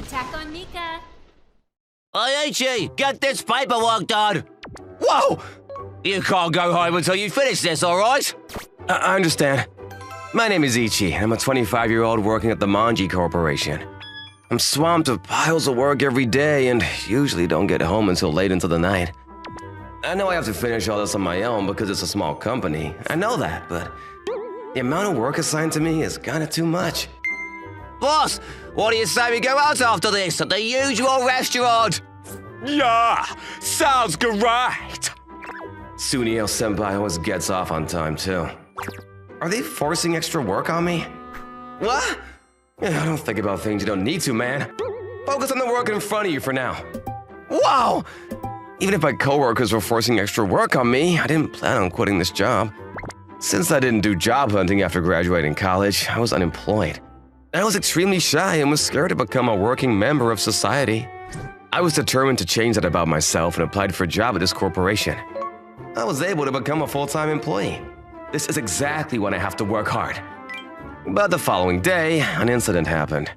Attack on Mika. Hey, Ichi, get this paperwork done. Whoa! You can't go home until you finish this, all right? I understand. My name is Ichi. I'm a 25-year-old working at the Manji Corporation. I'm swamped with piles of work every day and usually don't get home until late into the night. I know I have to finish all this on my own because it's a small company. I know that, but the amount of work assigned to me is kind of too much. Boss, what do you say we go out after this at the usual restaurant? Yeah, sounds great. Sunio-senpai always gets off on time, too. Are they forcing extra work on me? What? Yeah, don't think about things you don't need to, man. Focus on the work in front of you for now. Wow! Even if my coworkers were forcing extra work on me, I didn't plan on quitting this job. Since I didn't do job hunting after graduating college, I was unemployed. I was extremely shy and was scared to become a working member of society. I was determined to change that about myself and applied for a job at this corporation. I was able to become a full-time employee. This is exactly when I have to work hard. But the following day, an incident happened.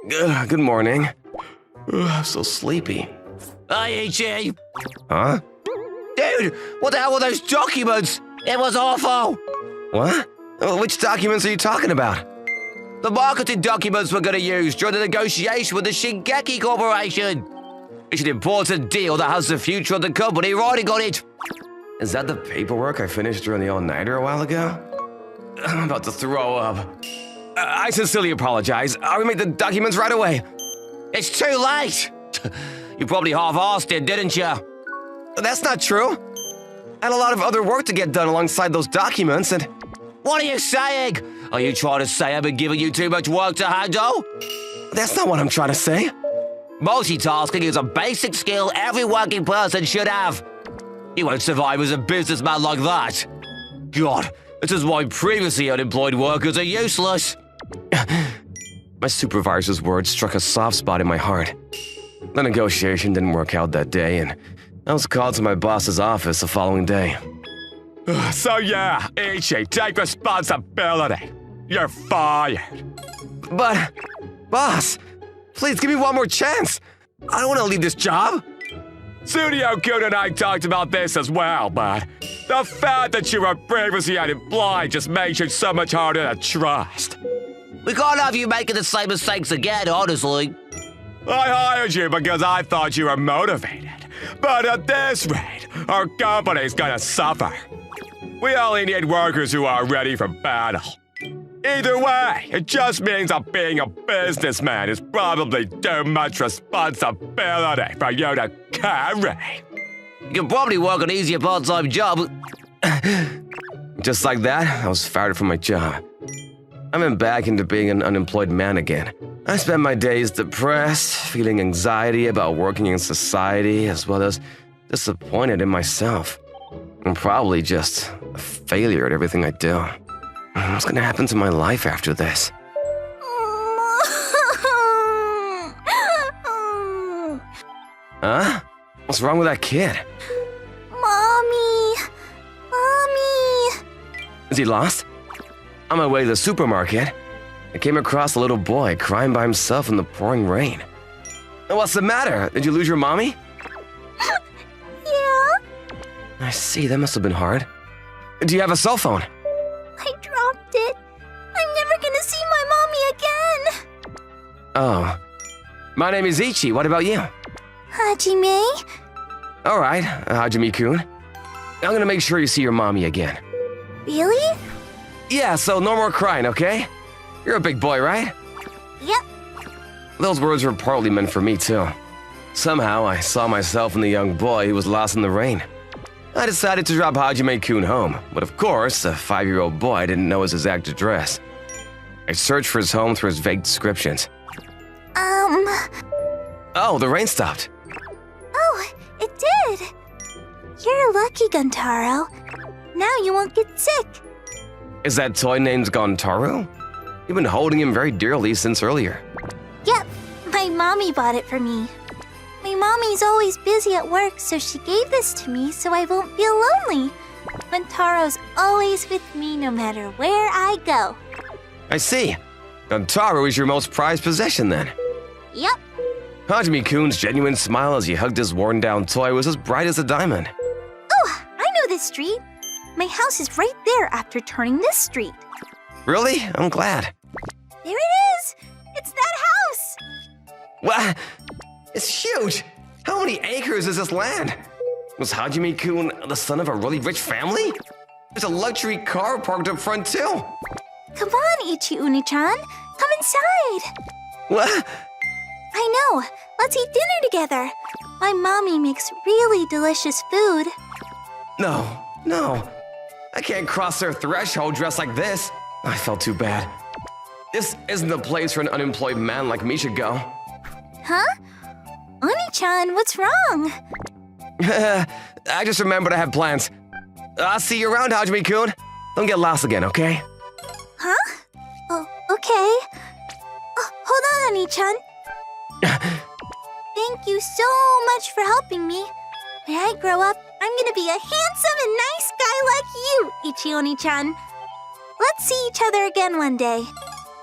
Good morning. I'm so sleepy. Hey, Ichi. Huh? Dude, what the hell were those documents? It was awful. What? Which documents are you talking about? The marketing documents we're gonna use during the negotiation with the Shingeki Corporation. It's an important deal that has the future of the company riding on it. Is that the paperwork I finished during the all-nighter a while ago? I'm about to throw up. I sincerely apologize. I'll remake the documents right away. It's too late. You probably half-arsed it, didn't you? That's not true. I had a lot of other work to get done alongside those documents and… What are you saying? Are you trying to say I've been giving you too much work to handle? That's not what I'm trying to say. Multitasking is a basic skill every working person should have. You won't survive as a businessman like that. God, this is why previously unemployed workers are useless. My supervisor's words struck a soft spot in my heart. The negotiation didn't work out that day, and I was called to my boss's office the following day. So yeah, Ichi, take responsibility. You're fired. But, boss, please give me one more chance. I don't want to leave this job. Sunio-kun and I talked about this as well, but the fact that you were previously unemployed just makes you so much harder to trust. We can't have you making the same mistakes again, honestly. I hired you because I thought you were motivated, but at this rate, our company's gonna suffer. We only need workers who are ready for battle. Either way, it just means that being a businessman is probably too much responsibility for you to carry. You can probably work an easier part-time job. Just like that, I was fired from my job. I went back into being an unemployed man again. I spent my days depressed, feeling anxiety about working in society, as well as disappointed in myself. I'm probably just a failure at everything I do. What's gonna happen to my life after this? Huh? What's wrong with that kid? Mommy! Is he lost? On my way to the supermarket, I came across a little boy crying by himself in the pouring rain. What's the matter? Did you lose your mommy? Yeah? I see, that must have been hard. Do you have a cell phone? I dropped it. I'm never gonna see my mommy again. Oh. My name is Ichi. What about you? Hajime? All right, Hajime-kun. I'm gonna make sure you see your mommy again. Really? Yeah, so no more crying, okay? You're a big boy, right? Yep. Those words were partly meant for me, too. Somehow, I saw myself in the young boy who was lost in the rain. I decided to drop Hajime-kun home, but of course, a 5-year-old boy didn't know his exact address. I searched for his home through his vague descriptions. Oh, the rain stopped. Oh, it did. You're lucky, Guntaro. Now you won't get sick. Is that toy named Gontaro? You've been holding him very dearly since earlier. Yep, my mommy bought it for me. My mommy's always busy at work, so she gave this to me so I won't feel lonely. Gontaro's always with me no matter where I go. I see. Gontaro is your most prized possession, then. Yep, Hajime-kun's genuine smile as he hugged his worn-down toy was as bright as a diamond. Oh, I know this street. My house is right there after turning this street. Really? I'm glad. There it is! It's that house! What? It's huge! How many acres is this land? Was Hajime-kun the son of a really rich family? There's a luxury car parked up front too. Come on, Ichi-Uni-chan. Come inside. What? I know. Let's eat dinner together. My mommy makes really delicious food. No. I can't cross their threshold dressed like this. I felt too bad. This isn't the place for an unemployed man like me to go. Huh? Oni-chan, what's wrong? I just remembered I have plans. I'll see you around, Hajime-kun. Don't get lost again, okay? Huh? Oh, okay. Oh, hold on, Oni-chan. Thank you so much for helping me. When I grow up, I'm gonna be a handsome and nice guy like you, Ichi-Oni-chan. Let's see each other again one day.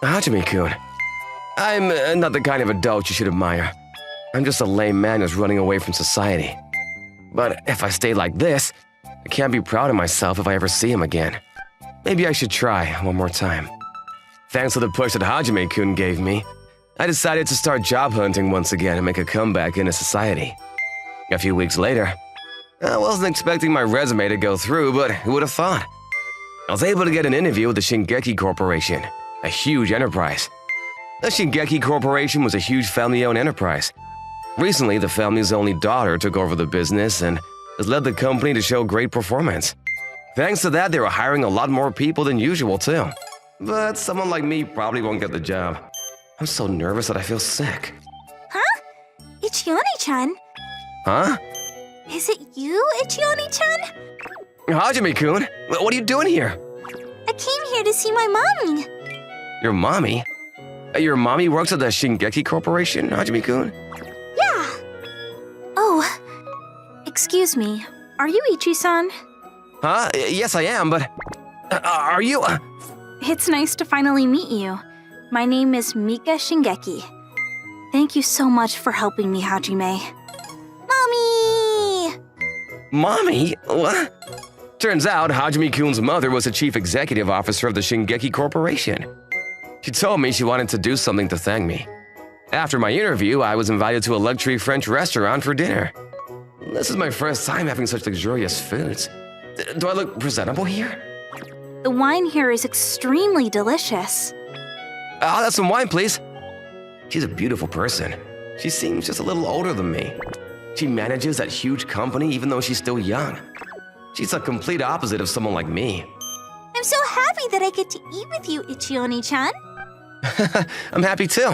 Hajime-kun, I'm not the kind of adult you should admire. I'm just a lame man who's running away from society. But if I stay like this, I can't be proud of myself if I ever see him again. Maybe I should try one more time. Thanks to the push that Hajime-kun gave me, I decided to start job hunting once again and make a comeback into society. A few weeks later, I wasn't expecting my resume to go through, but who would have thought? I was able to get an interview with the Shingeki Corporation, a huge enterprise. The Shingeki Corporation was a huge family-owned enterprise. Recently, the family's only daughter took over the business and has led the company to show great performance. Thanks to that, they were hiring a lot more people than usual, too. But someone like me probably won't get the job. I'm so nervous that I feel sick. Huh? Ichi-Oni-chan? Huh? Is it you, Ichi-Oni-chan? Hajime-kun, what are you doing here? I came here to see my mommy. Your mommy? Your mommy works at the Shingeki Corporation, Hajime-kun? Yeah. Oh, excuse me. Are you Ichi-san? Huh? Yes, I am, but... are you... It's nice to finally meet you. My name is Mika Shingeki. Thank you so much for helping me, Hajime. Mommy! Mommy? What? Turns out Hajime-kun's mother was the chief executive officer of the Shingeki Corporation. She told me she wanted to do something to thank me. After my interview, I was invited to a luxury French restaurant for dinner. This is my first time having such luxurious foods. Do I look presentable here? The wine here is extremely delicious. I'll have some wine, please. She's a beautiful person. She seems just a little older than me. She manages that huge company even though she's still young. She's a complete opposite of someone like me. I'm so happy that I get to eat with you, Ichi-Oni-chan. I'm happy too.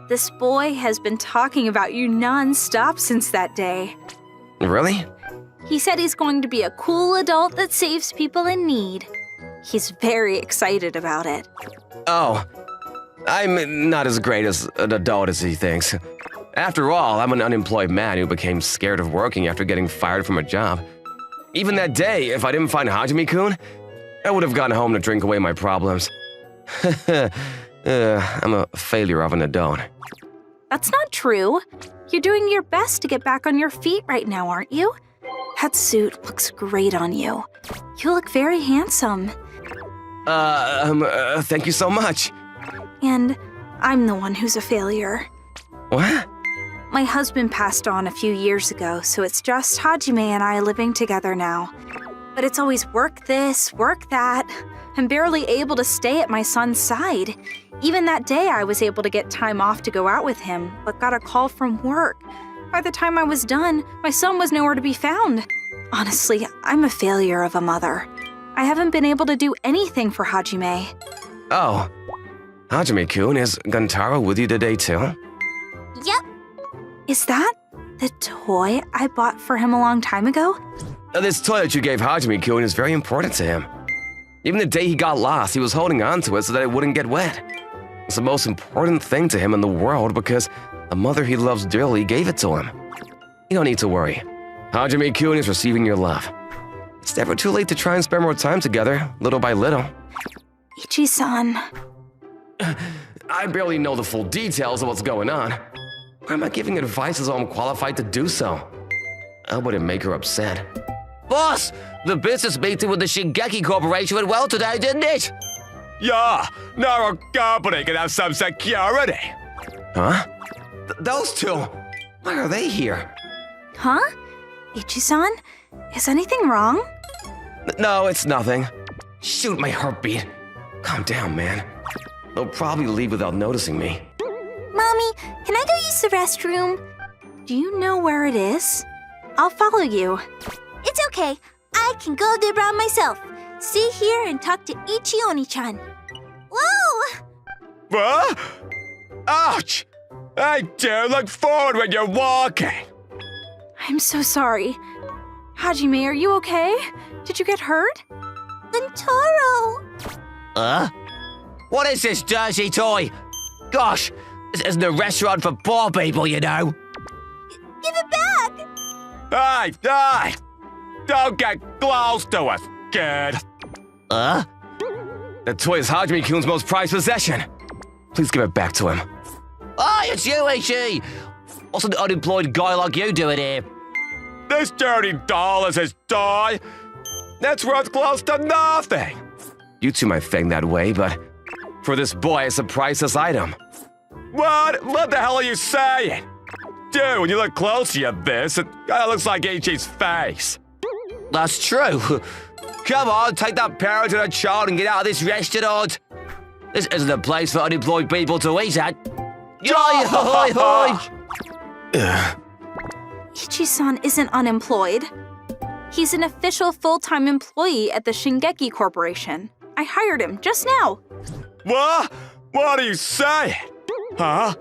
This boy has been talking about you non-stop since that day. Really? He said he's going to be a cool adult that saves people in need. He's very excited about it. Oh, I'm not as great as an adult as he thinks. After all, I'm an unemployed man who became scared of working after getting fired from a job. Even that day, if I didn't find Hajime-kun, I would have gone home to drink away my problems. I'm a failure of an adult. That's not true. You're doing your best to get back on your feet right now, aren't you? That suit looks great on you. You look very handsome. Thank you so much. And I'm the one who's a failure. What? My husband passed on a few years ago, so it's just Hajime and I living together now. But it's always work this, work that. I'm barely able to stay at my son's side. Even that day, I was able to get time off to go out with him, but got a call from work. By the time I was done, my son was nowhere to be found. Honestly, I'm a failure of a mother. I haven't been able to do anything for Hajime. Oh. Hajime-kun, is Gantaro with you today too? Yep. Is that the toy I bought for him a long time ago? This toy that you gave Hajime-kun is very important to him. Even the day he got lost, he was holding on to it so that it wouldn't get wet. It's the most important thing to him in the world because the mother he loves dearly gave it to him. You don't need to worry. Hajime-kun is receiving your love. It's never too late to try and spend more time together, little by little. Ichi-san. I barely know the full details of what's going on. Why am I giving advice as though I'm qualified to do so? I wouldn't make her upset. Boss, the business meeting with the Shingeki Corporation went well today, didn't it? Yeah, now our company can have some security. Huh? Those two? Why are they here? Huh? Ichi-san? Is anything wrong? No, it's nothing. Shoot, my heartbeat. Calm down, man. They'll probably leave without noticing me. Mommy, can I go use the restroom? Do you know where it is? I'll follow you. It's okay. I can go there by myself. Stay here and talk to Ichi-Oni-chan. Whoa! What? Ouch! I do look forward when you're walking. I'm so sorry. Hajime, are you okay? Did you get hurt? Taro! What is this dirty toy? Gosh, this isn't a restaurant for poor people, you know. Give it back! Hey, hey! Don't get close to us, kid. The toy is Hajime-kun's most prized possession. Please give it back to him. Hey, it's you, Ichi! What's an unemployed guy like you doing here? This dirty doll is his toy. That's worth close to nothing. You two might think that way, but for this boy, it's a priceless item. What? What the hell are you saying? Dude, when you look closely at this, it kinda looks like Ichi's face. That's true. Come on, take that parent and a child and get out of this restaurant. This isn't a place for unemployed people to eat at. Hoi, hoi, hoi! Ichi-san isn't unemployed. He's an official full-time employee at the Shingeki Corporation. I hired him just now. What? What are you saying? Huh?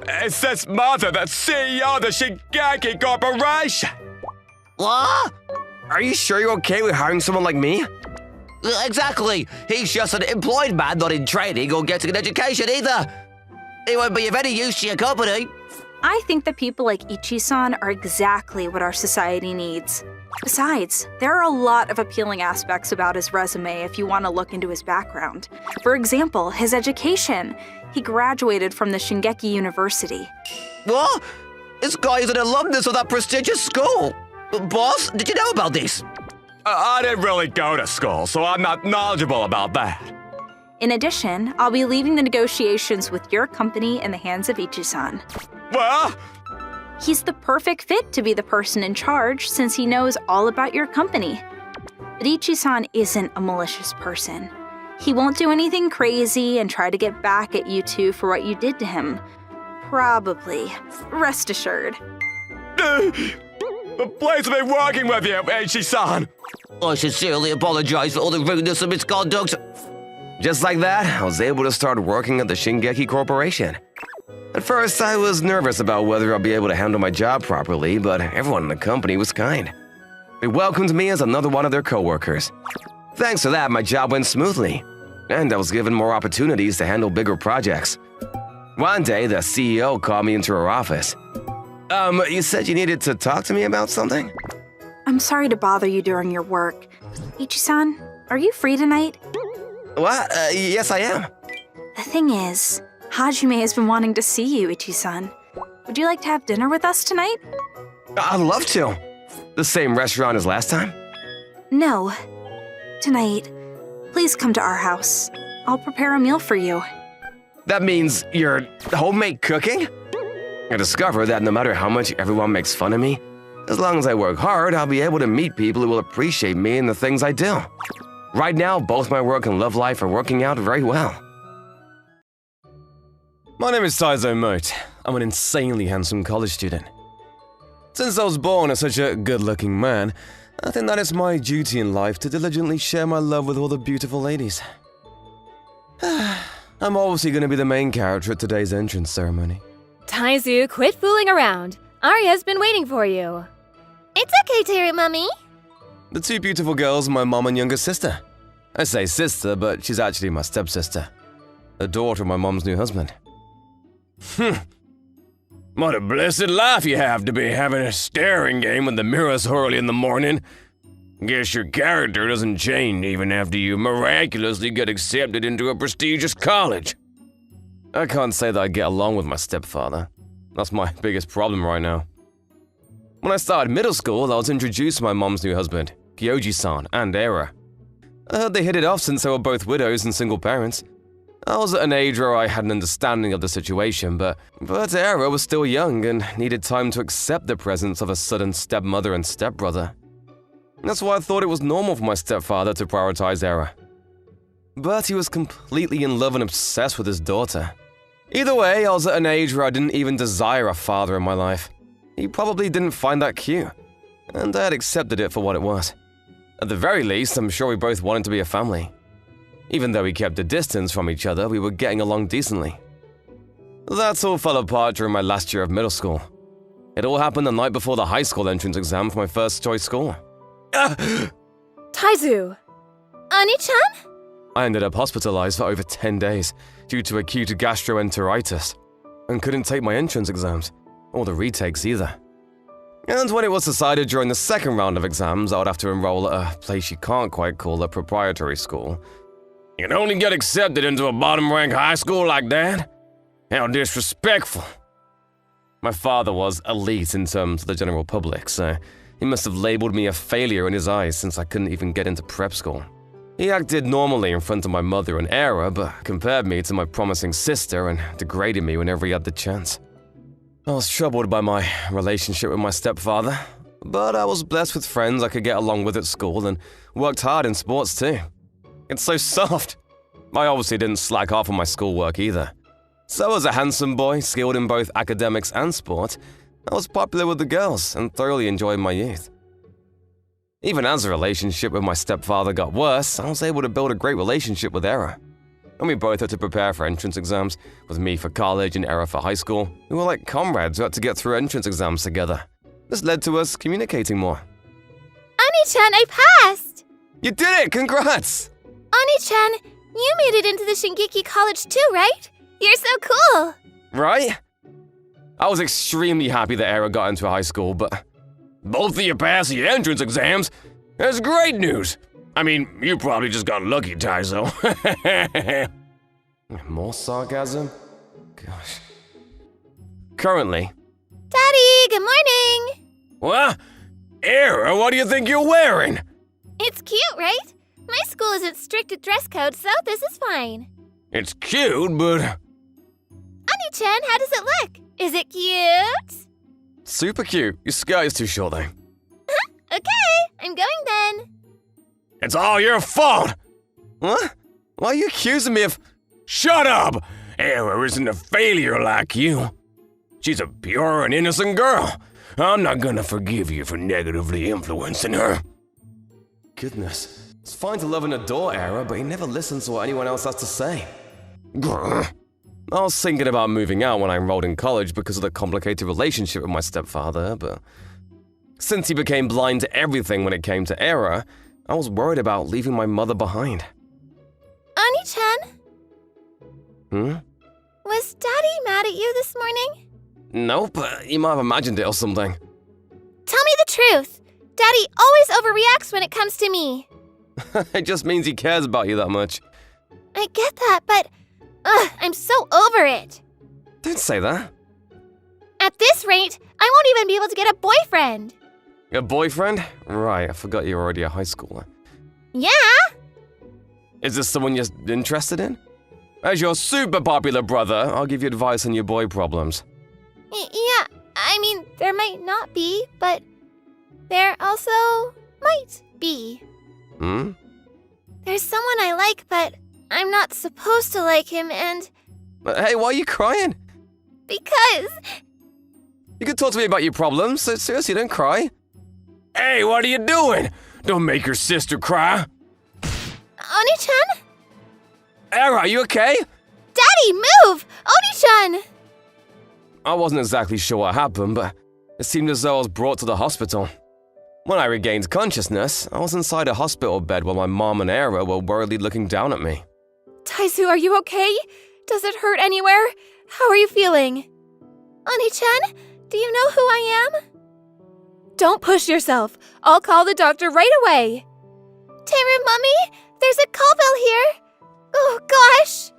It's this mother, the CEO of the Shingeki Corporation. What? Are you sure you're okay with hiring someone like me? Exactly. He's just an employed man, not in training or getting an education either. He won't be of any use to your company. I think that people like Ichi-san are exactly what our society needs. Besides, there are a lot of appealing aspects about his resume if you want to look into his background. For example, his education. He graduated from the Shingeki University. What? This guy is an alumnus of that prestigious school. Boss, did you know about this? I didn't really go to school, so I'm not knowledgeable about that. In addition, I'll be leaving the negotiations with your company in the hands of Ichi-san. What? He's the perfect fit to be the person in charge since he knows all about your company. But Ichi-san isn't a malicious person. He won't do anything crazy and try to get back at you two for what you did to him. Probably. Rest assured. The place will be working with you, Ichi-san. I sincerely apologize for all the rudeness and misconduct. Just like that, I was able to start working at the Shingeki Corporation. At first, I was nervous about whether I'll be able to handle my job properly, but everyone in the company was kind. They welcomed me as another one of their coworkers. Thanks to that, my job went smoothly, and I was given more opportunities to handle bigger projects. One day, the CEO called me into her office. You said you needed to talk to me about something? I'm sorry to bother you during your work. Ichi-san, are you free tonight? What? Yes, I am. The thing is, Hajime has been wanting to see you, Ichi-san. Would you like to have dinner with us tonight? I'd love to. The same restaurant as last time? No. Tonight, please come to our house. I'll prepare a meal for you. That means you're homemade cooking? I discovered that no matter how much everyone makes fun of me, as long as I work hard, I'll be able to meet people who will appreciate me and the things I do. Right now, both my work and love life are working out very well. My name is Taizo Mote. I'm an insanely handsome college student. Since I was born as such a good-looking man, I think that it's my duty in life to diligently share my love with all the beautiful ladies. I'm obviously going to be the main character at today's entrance ceremony. Taizu, quit fooling around. Arya's been waiting for you. It's okay, Terry, Mummy. The two beautiful girls are my mom and younger sister. I say sister, but she's actually my stepsister. The daughter of my mom's new husband. What a blessed life you have to be having a staring game with the mirror so early in the morning. Guess your character doesn't change even after you miraculously get accepted into a prestigious college. I can't say that I get along with my stepfather. That's my biggest problem right now. When I started middle school, I was introduced to my mom's new husband, Kyoji-san and Era. I heard they hit it off since they were both widows and single parents. I was at an age where I had an understanding of the situation, but Era was still young and needed time to accept the presence of a sudden stepmother and stepbrother. That's why I thought it was normal for my stepfather to prioritize Era. But he was completely in love and obsessed with his daughter. Either way, I was at an age where I didn't even desire a father in my life. He probably didn't find that cute, and I had accepted it for what it was. At the very least, I'm sure we both wanted to be a family. Even though we kept a distance from each other, we were getting along decently. That all fell apart during my last year of middle school. It all happened the night before the high school entrance exam for my first choice school. Taizu! Oni-chan? I ended up hospitalized for over 10 days due to acute gastroenteritis and couldn't take my entrance exams, or the retakes either. And when it was decided during the second round of exams I would have to enroll at a place you can't quite call a proprietary school. You can only get accepted into a bottom-rank high school like that? How disrespectful. My father was elite in terms of the general public, so he must have labeled me a failure in his eyes since I couldn't even get into prep school. He acted normally in front of my mother and Era, but compared me to my promising sister and degraded me whenever he had the chance. I was troubled by my relationship with my stepfather, but I was blessed with friends I could get along with at school and worked hard in sports too. It's so soft. I obviously didn't slack off on my schoolwork either. So as a handsome boy, skilled in both academics and sport, I was popular with the girls and thoroughly enjoyed my youth. Even as the relationship with my stepfather got worse, I was able to build a great relationship with Era. And we both had to prepare for entrance exams, with me for college and Era for high school. We were like comrades who had to get through entrance exams together. This led to us communicating more. Oni-chan, I passed! You did it! Congrats! Oni-chan, you made it into the Shingeki College too, right? You're so cool! Right? I was extremely happy that Era got into high school, but Both of you passed the entrance exams? That's great news. I mean, you probably just got lucky, Taizo. more sarcasm? Gosh. Currently, Daddy, good morning! What? Era, what do you think you're wearing? It's cute, right? My school isn't strict with dress code, so this is fine. It's cute, but Oni-chan, how does it look? Is it cute? super cute. Your skirt is too short though. Okay, I'm going then. it's all your fault. What? Why are you accusing me of… Shut up! Era isn't a failure like you. She's a pure and innocent girl. I'm not gonna forgive you for negatively influencing her. Goodness. It's fine to love and adore Era, but he never listens to what anyone else has to say. Grr. I was thinking about moving out when I enrolled in college because of the complicated relationship with my stepfather, but since he became blind to everything when it came to Era, I was worried about leaving my mother behind. Oni-chan, was Daddy mad at you this morning? Nope, you might have imagined it or something. Tell me the truth. Daddy always overreacts when it comes to me. It just means he cares about you that much. I get that, but I'm so over it. Don't say that. At this rate, I won't even be able to get a boyfriend. A boyfriend? Right, I forgot you're already a high schooler. Yeah? Is this someone you're interested in? As your super popular brother, I'll give you advice on your boy problems. Yeah, I mean, there might not be, but there also might be. There's someone I like, but I'm not supposed to like him, and Hey, why are you crying? because You can talk to me about your problems, so seriously, don't cry. Hey, what are you doing? Don't make your sister cry. Oni-chan? Era, are you okay? Daddy, move! Oni-chan! I wasn't exactly sure what happened, but it seemed as though I was brought to the hospital. When I regained consciousness, I was inside a hospital bed while my mom and Era were worriedly looking down at me. Taizu, are you okay? Does it hurt anywhere? How are you feeling? Oni-chan, do you know who I am? Don't push yourself. I'll call the doctor right away. Teru, Mummy, there's a call bell here. Oh, gosh.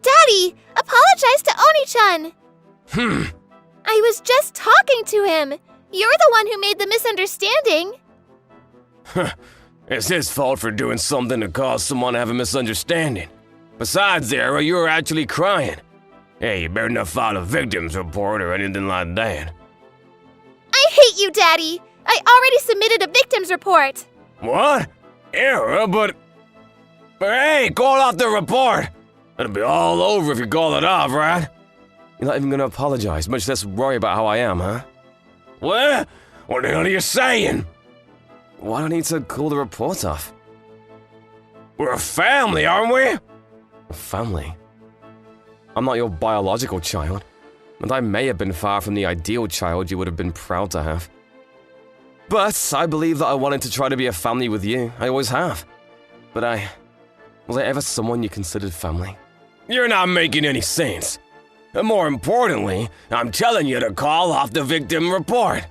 Daddy, apologize to Oni-chan. I was just talking to him. You're the one who made the misunderstanding. It's his fault for doing something to cause someone to have a misunderstanding. Besides, Era, you were actually crying. Hey, you better not file a victim's report or anything like that. I hate you, Daddy. I already submitted a victim's report. What? Era, but hey, call off the report. It'll be all over if you call it off, right? You're not even gonna apologize, much less worry about how I am, huh? What? What the hell are you saying? Why do I need to call the report off? We're a family, aren't we? Family? I'm not your biological child, and I may have been far from the ideal child you would have been proud to have. But I believe that I wanted to try to be a family with you. I always have. But was I ever someone you considered family? You're not making any sense. And more importantly, I'm telling you to call off the victim report.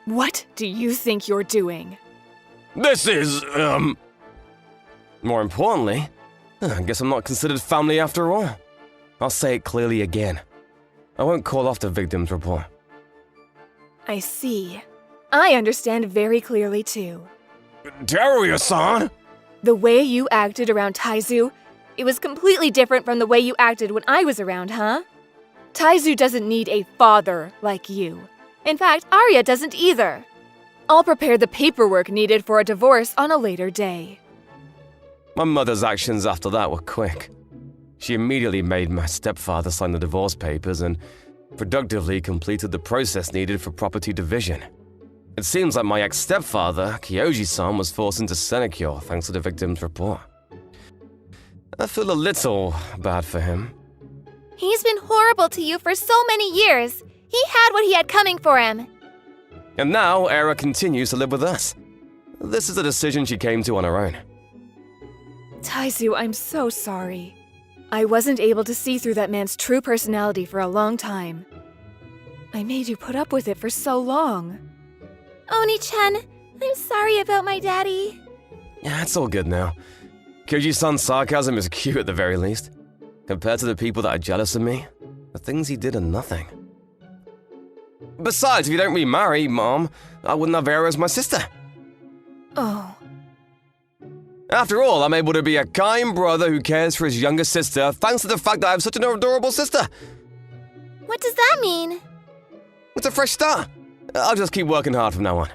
What do you think you're doing? This is, More importantly, I guess I'm not considered family after all. I'll say it clearly again. I won't call off the victim's report. I see. I understand very clearly too. Teruya-san? The way you acted around Taizu, it was completely different from the way you acted when I was around, huh? Taizu doesn't need a father like you. In fact, Arya doesn't either. I'll prepare the paperwork needed for a divorce on a later day. My mother's actions after that were quick. She immediately made my stepfather sign the divorce papers and productively completed the process needed for property division. It seems like my ex-stepfather, Kyoji-san, was forced into sinecure thanks to the victim's report. I feel a little bad for him. He's been horrible to you for so many years. He had what he had coming for him. And now Era continues to live with us. This is a decision she came to on her own. Taizu, I'm so sorry. I wasn't able to see through that man's true personality for a long time. I made you put up with it for so long. Oni-chan, I'm sorry about my daddy. Yeah, it's all good now. Kyoji-san's sarcasm is cute at the very least. Compared to the people that are jealous of me, the things he did are nothing. Besides, if you don't remarry, Mom, I wouldn't have Era as my sister. Oh. After all, I'm able to be a kind brother who cares for his younger sister thanks to the fact that I have such an adorable sister. What does that mean? It's a fresh start. I'll just keep working hard from now on.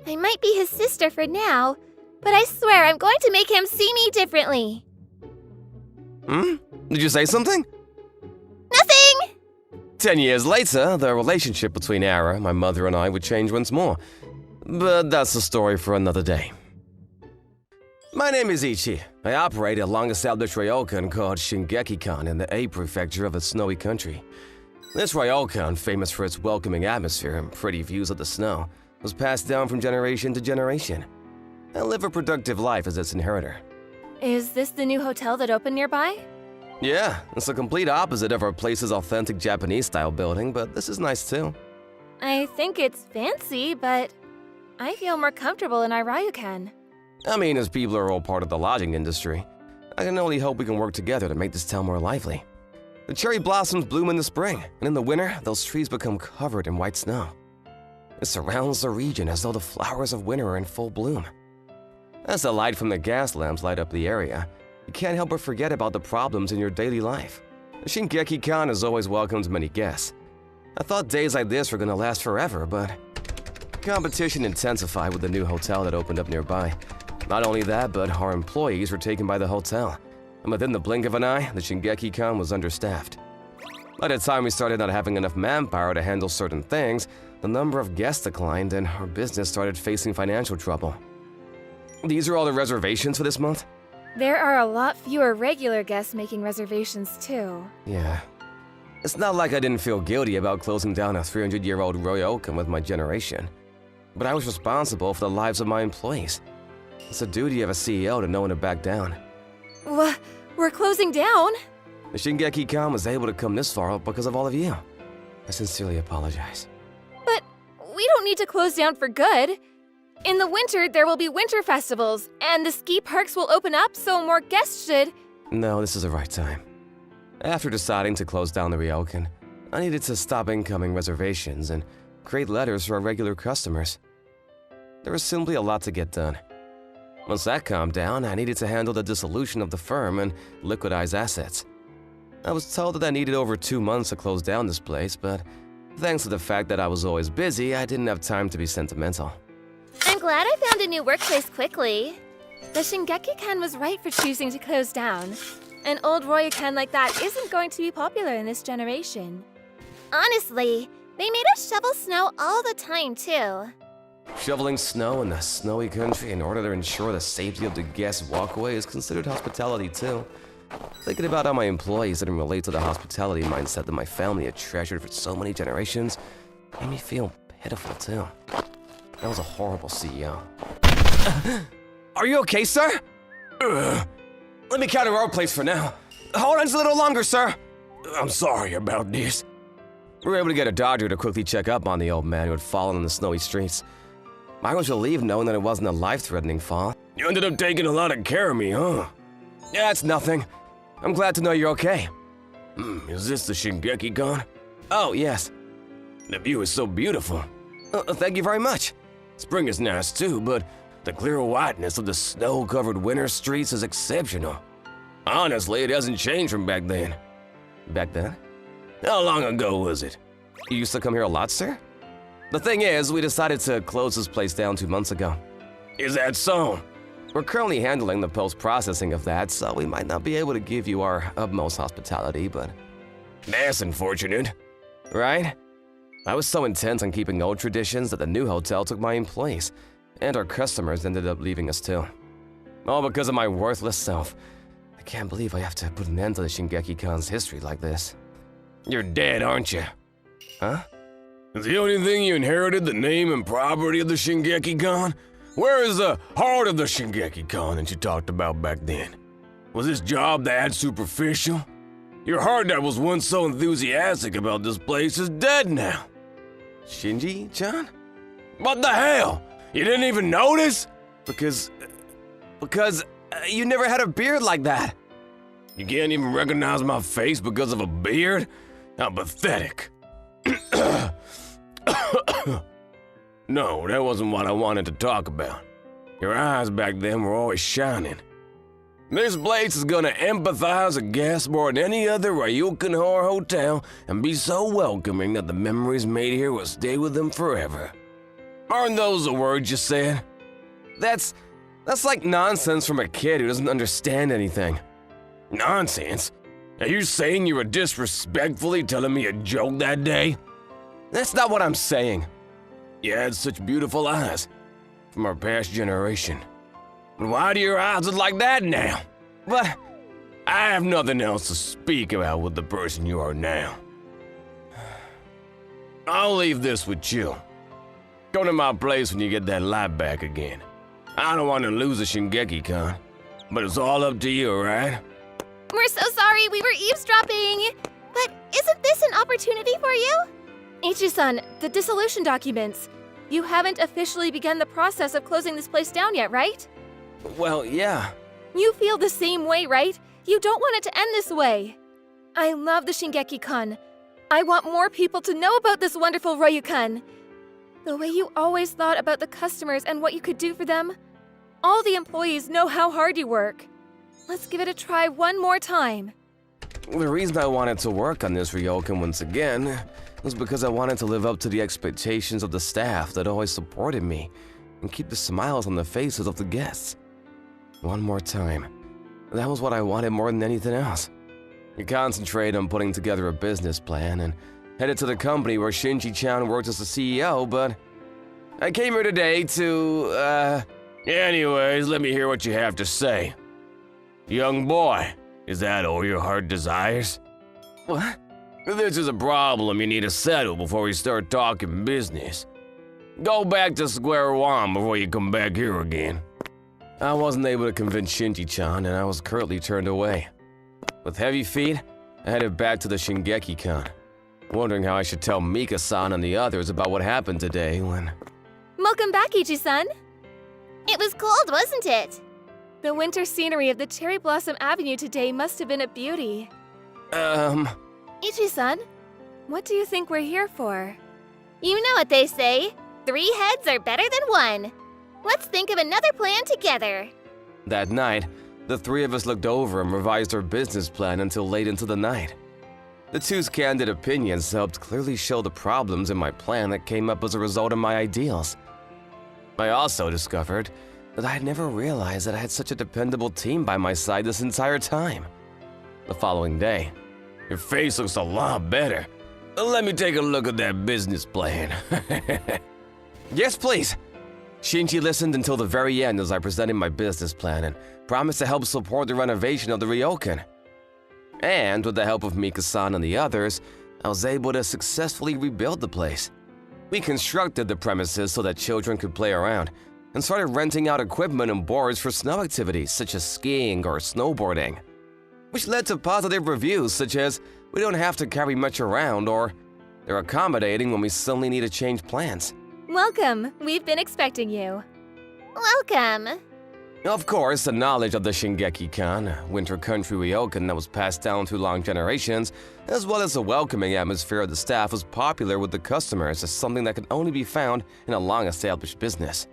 I might be his sister for now, but I swear I'm going to make him see me differently. Did you say something? Nothing! 10 years later, the relationship between Era, my mother, and I would change once more. But that's a story for another day. My name is Ichi. I operate a long-established ryokan called Shingeki-kan in the A prefecture of a snowy country. This ryokan, famous for its welcoming atmosphere and pretty views of the snow, was passed down from generation to generation. I live a productive life as its inheritor. Is this the new hotel that opened nearby? Yeah, it's the complete opposite of our place's authentic Japanese-style building, but this is nice too. I think it's fancy, but I feel more comfortable in our ryokan. I mean, as people are all part of the lodging industry, I can only hope we can work together to make this town more lively. The cherry blossoms bloom in the spring, and in the winter, those trees become covered in white snow. It surrounds the region as though the flowers of winter are in full bloom. As the light from the gas lamps light up the area, you can't help but forget about the problems in your daily life. Shingeki-kan has always welcomed many guests. I thought days like this were gonna last forever, but competition intensified with the new hotel that opened up nearby. Not only that, but our employees were taken by the hotel, and within the blink of an eye, the Shingeki-kan was understaffed. By the time we started not having enough manpower to handle certain things, the number of guests declined and our business started facing financial trouble. These are all the reservations for this month? There are a lot fewer regular guests making reservations too. Yeah. It's not like I didn't feel guilty about closing down a 300-year-old ryokan with my generation, but I was responsible for the lives of my employees. It's the duty of a CEO to know when to back down. What? We're closing down? The Shingeki-kan was able to come this far because of all of you. I sincerely apologize. But we don't need to close down for good. In the winter, there will be winter festivals, and the ski parks will open up, so more guests should... No, this is the right time. After deciding to close down the ryokan, I needed to stop incoming reservations and create letters for our regular customers. There was simply a lot to get done. Once that calmed down, I needed to handle the dissolution of the firm and liquidize assets. I was told that I needed over 2 months to close down this place, but thanks to the fact that I was always busy, I didn't have time to be sentimental. I'm glad I found a new workplace quickly. The Shingeki-kan was right for choosing to close down. An old Ryokan like that isn't going to be popular in this generation. Honestly, they made us shovel snow all the time, too. Shoveling snow in the snowy country in order to ensure the safety of the guest walkway is considered hospitality too. Thinking about how my employees didn't relate to the hospitality mindset that my family had treasured for so many generations made me feel pitiful too. That was a horrible CEO. Are you okay, sir? Let me counter our place for now. Hold on just a little longer, sir. I'm sorry about this. We were able to get a doctor to quickly check up on the old man who had fallen in the snowy streets. I was relieved knowing that it wasn't a life-threatening fall. You ended up taking a lot of care of me, huh? Yeah, it's nothing. I'm glad to know you're okay. Is this the Shingeki-kan? Oh, yes. The view is so beautiful. Thank you very much. Spring is nice too, but the clear whiteness of the snow-covered winter streets is exceptional. Honestly, it hasn't changed from back then. Back then? How long ago was it? You used to come here a lot, sir? The thing is, we decided to close this place down 2 months ago. Is that so? We're currently handling the post-processing of that, so we might not be able to give you our utmost hospitality, but... That's unfortunate. Right? I was so intent on keeping old traditions that the new hotel took my employees, and our customers ended up leaving us too. All because of my worthless self. I can't believe I have to put an end to the Shingeki-kan's history like this. You're dead, aren't you? Huh? Is the only thing you inherited the name and property of the Shingeki-kan? Where is the heart of the Shingeki-kan that you talked about back then? Was this job that superficial? Your heart that was once so enthusiastic about this place is dead now. Shinji-chan? What the hell? You didn't even notice? Because you never had a beard like that. You can't even recognize my face because of a beard? How pathetic. No, that wasn't what I wanted to talk about. Your eyes back then were always shining. This place is gonna empathize with guests more than any other Ryukan Horror hotel and be so welcoming that the memories made here will stay with them forever. Aren't those the words you said? That's like nonsense from a kid who doesn't understand anything. Nonsense? Are you saying you were disrespectfully telling me a joke that day? That's not what I'm saying. You had such beautiful eyes from our past generation. But why do your eyes look like that now? But I have nothing else to speak about with the person you are now. I'll leave this with you. Go to my place when you get that light back again. I don't want to lose a Shingeki-kan, but it's all up to you, right? We're so sorry we were eavesdropping! But isn't this an opportunity for you? Ichi-san, the dissolution documents. You haven't officially begun the process of closing this place down yet, right? well, yeah. You feel the same way, right? You don't want it to end this way. I love the Shingeki-kan. I want more people to know about this wonderful Ryokan. The way you always thought about the customers and what you could do for them. All the employees know how hard you work. Let's give it a try one more time. The reason I wanted to work on this ryokan once again was because I wanted to live up to the expectations of the staff that always supported me and keep the smiles on the faces of the guests. One more time. That was what I wanted more than anything else. You concentrate on putting together a business plan and headed to the company where Shinji-chan worked as the CEO, but I came here today to, Anyways, let me hear what you have to say. Young boy, is that all your heart desires? What? This is a problem you need to settle before we start talking business. Go back to square one before you come back here again. I wasn't able to convince Shinji-chan and I was curtly turned away. With heavy feet, I headed back to the Shingeki-kan, wondering how I should tell Mika-san and the others about what happened today when… Welcome back, Ichi-san. It was cold, wasn't it? The winter scenery of the Cherry Blossom Avenue today must have been a beauty. Oh. Ichi-san, What do you think we're here for? You know what they say. 3 heads are better than 1. Let's think of another plan together. That night, the 3 of us looked over and revised our business plan until late into the night. The two's candid opinions helped clearly show the problems in my plan that came up as a result of my ideals. I also discovered that I had never realized that I had such a dependable team by my side this entire time. The following day, Your face looks a lot better. Let me take a look at that business plan. yes, please. Shinji listened until the very end as I presented my business plan and promised to help support the renovation of the ryokan. And with the help of Mika-san and the others, I was able to successfully rebuild the place. We constructed the premises so that children could play around, and started renting out equipment and boards for snow activities such as skiing or snowboarding, which led to positive reviews such as we don't have to carry much around or they're accommodating when we suddenly need to change plans. Welcome. We've been expecting you. Welcome. Of course, the knowledge of the Shingeki-kan, winter country ryokan that was passed down through long generations, as well as the welcoming atmosphere of the staff was popular with the customers as something that could only be found in a long-established business.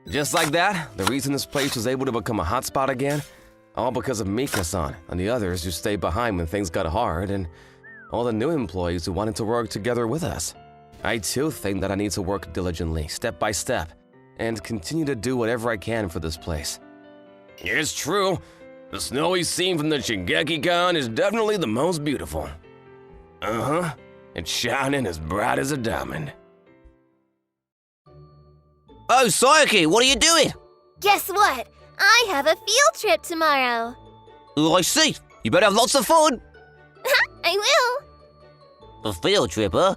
Just like that, the reason this place was able to become a hotspot again, all because of Mika-san and the others who stayed behind when things got hard, and all the new employees who wanted to work together with us. I too think that I need to work diligently, step by step, and continue to do whatever I can for this place. It's true. The snowy scene from the Shingeki-kan is definitely the most beautiful. Uh-huh. It's shining as bright as a diamond. Oh, Sayaki, what are you doing? Guess what? I have a field trip tomorrow. Oh, I see. You better have lots of fun. I will. A field trip, huh?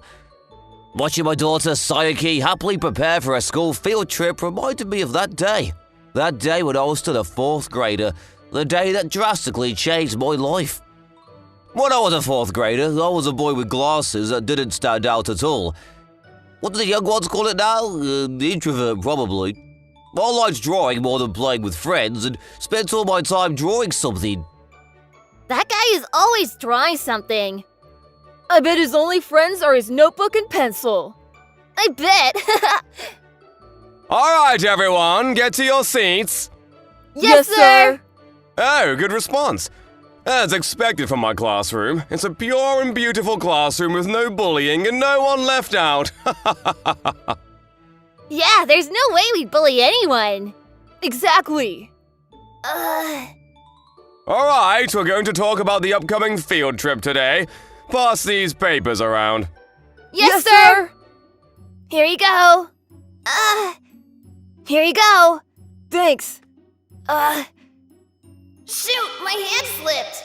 Watching my daughter Sayaki happily prepare for a school field trip reminded me of that day. That day when I was still a 4th grader, the day that drastically changed my life. When I was a 4th grader, I was a boy with glasses that didn't stand out at all. What do the young ones call it now? Introvert, probably. I liked drawing more than playing with friends and spent all my time drawing something. That guy is always drawing something. I bet his only friends are his notebook and pencil. I bet. All right, everyone, get to your seats. Yes, sir. Oh, good response. As expected from my classroom, it's a pure and beautiful classroom with no bullying and no one left out. Yeah, there's no way we'd bully anyone. Exactly. All right, we're going to talk about the upcoming field trip today. Pass these papers around. Yes, sir. Here you go. Here you go. Thanks. Shoot, my hand slipped.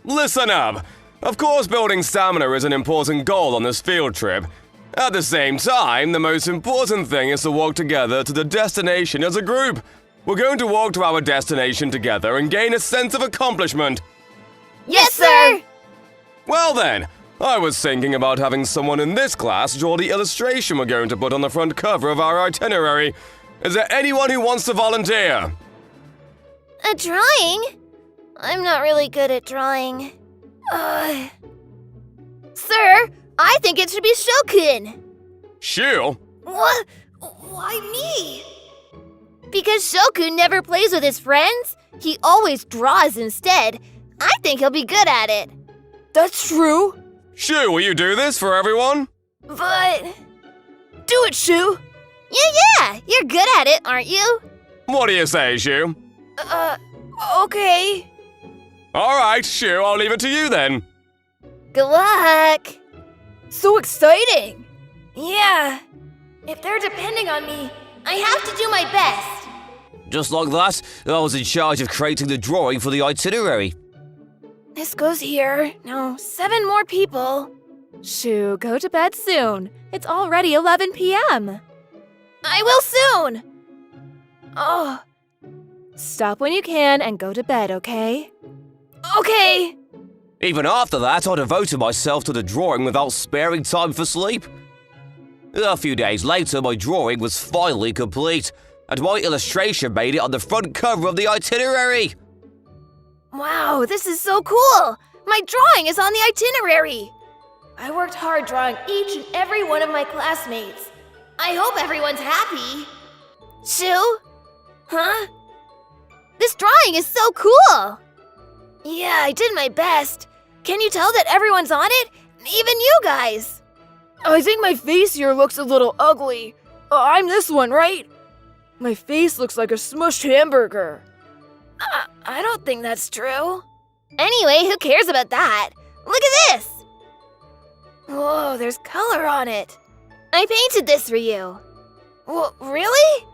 Listen up. Of course, building stamina is an important goal on this field trip. At the same time, the most important thing is to walk together to the destination as a group. We're going to walk to our destination together and gain a sense of accomplishment. Yes, sir. Well then, I was thinking about having someone in this class draw the illustration we're going to put on the front cover of our itinerary. Is there anyone who wants to volunteer? A drawing? I'm not really good at drawing. Sir, I think it should be Shokun. Shu? What? Why me? Because Shokun never plays with his friends. He always draws instead. I think he'll be good at it. That's true. Shu, will you do this for everyone? But... Do it, Shu. Yeah, you're good at it, aren't you? What do you say, Shu? Okay. All right, Shu, I'll leave it to you then. Good luck. So exciting. Yeah. If they're depending on me, I have to do my best. Just like that, I was in charge of creating the drawing for the itinerary. this goes here. Now, 7 more people. Shu, go to bed soon. It's already 11 p.m. I will soon. Oh. Stop when you can and go to bed, okay? Okay. Even after that, I devoted myself to the drawing without sparing time for sleep. A few days later, my drawing was finally complete, and my illustration made it on the front cover of the itinerary. Wow, this is so cool. My drawing is on the itinerary. I worked hard drawing each and every one of my classmates. I hope everyone's happy. Shu? Huh? This drawing is so cool! Yeah, I did my best. Can you tell that everyone's on it? Even you guys! I think my face here looks a little ugly. I'm this one, right? My face looks like a smushed hamburger. I don't think that's true. Anyway, who cares about that? Look at this! Whoa, there's color on it. I painted this for you. Really?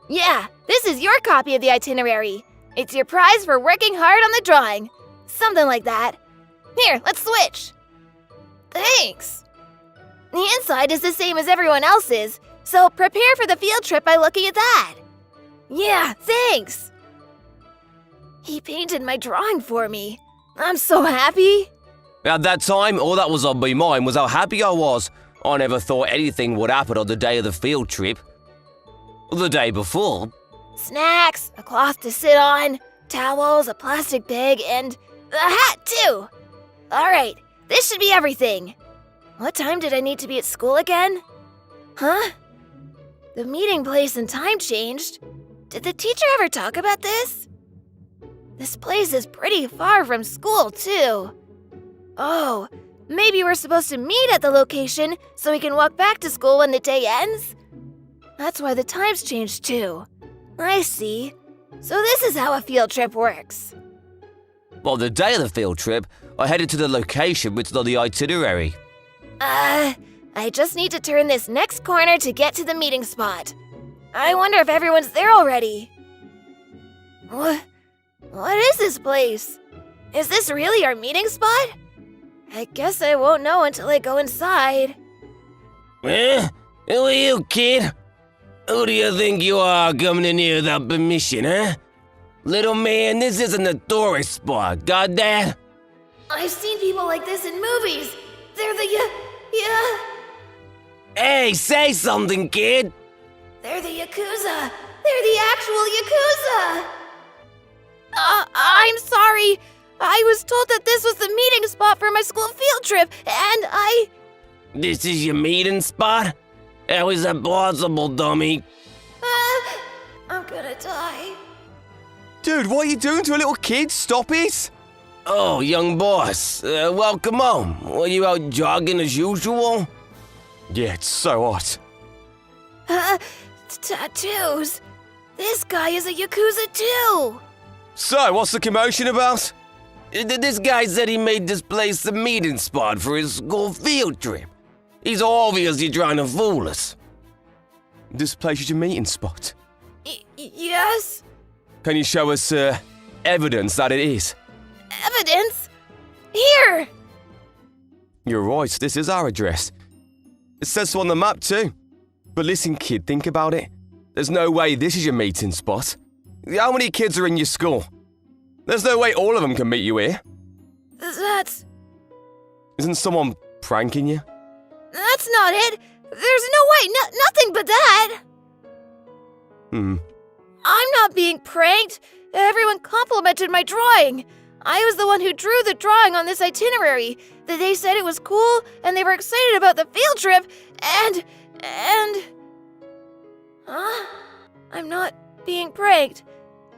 Yeah, this is your copy of the itinerary. It's your prize for working hard on the drawing. Something like that. Here, let's switch. Thanks. The inside is the same as everyone else's, so prepare for the field trip by looking at that. Yeah, thanks. He painted my drawing for me. I'm so happy. At that time, all that was on my mind was how happy I was. I never thought anything would happen on the day of the field trip. The day before. Snacks, a cloth to sit on, towels, a plastic bag, and a hat too. All right, this should be everything. What time did I need to be at school again? Huh? The meeting place and time changed. Did the teacher ever talk about this? This place is pretty far from school, too. Oh, maybe we're supposed to meet at the location so we can walk back to school when the day ends? That's why the times changed, too. I see. So this is how a field trip works. On the day of the field trip, I headed to the location written on the itinerary. I just need to turn this next corner to get to the meeting spot. I wonder if everyone's there already. What is this place? Is this really our meeting spot? I guess I won't know until I go inside. Eh? Who are you, kid? Who do you think you are coming in here without permission, huh? Little man, this isn't a tourist spot, got that? I've seen people like this in movies. They're the yeah. Hey, say something, kid! They're the Yakuza. They're the actual Yakuza. I'm sorry. I was told that this was the meeting spot for my school field trip, and I... This is your meeting spot? How is that possible, dummy? I'm gonna die. Dude, what are you doing to a little kid? Stop it! Oh, young boss, welcome home. Were you out jogging as usual? Yeah, it's so hot. Tattoos. This guy is a Yakuza too. So, what's the commotion about? This guy said he made this place the meeting spot for his school field trip. He's obviously trying to fool us. This place is your meeting spot. Yes? Can you show us, evidence that it is? Evidence? Here! You're right, this is our address. It says so on the map too. But listen, kid, think about it. There's no way this is your meeting spot. How many kids are in your school? There's no way all of them can meet you here. That's... Isn't someone pranking you? That's not it. There's no way, nothing but that. I'm not being pranked. Everyone complimented my drawing. I was the one who drew the drawing on this itinerary. They said it was cool, and they were excited about the field trip, and... Huh? I'm not being pranked.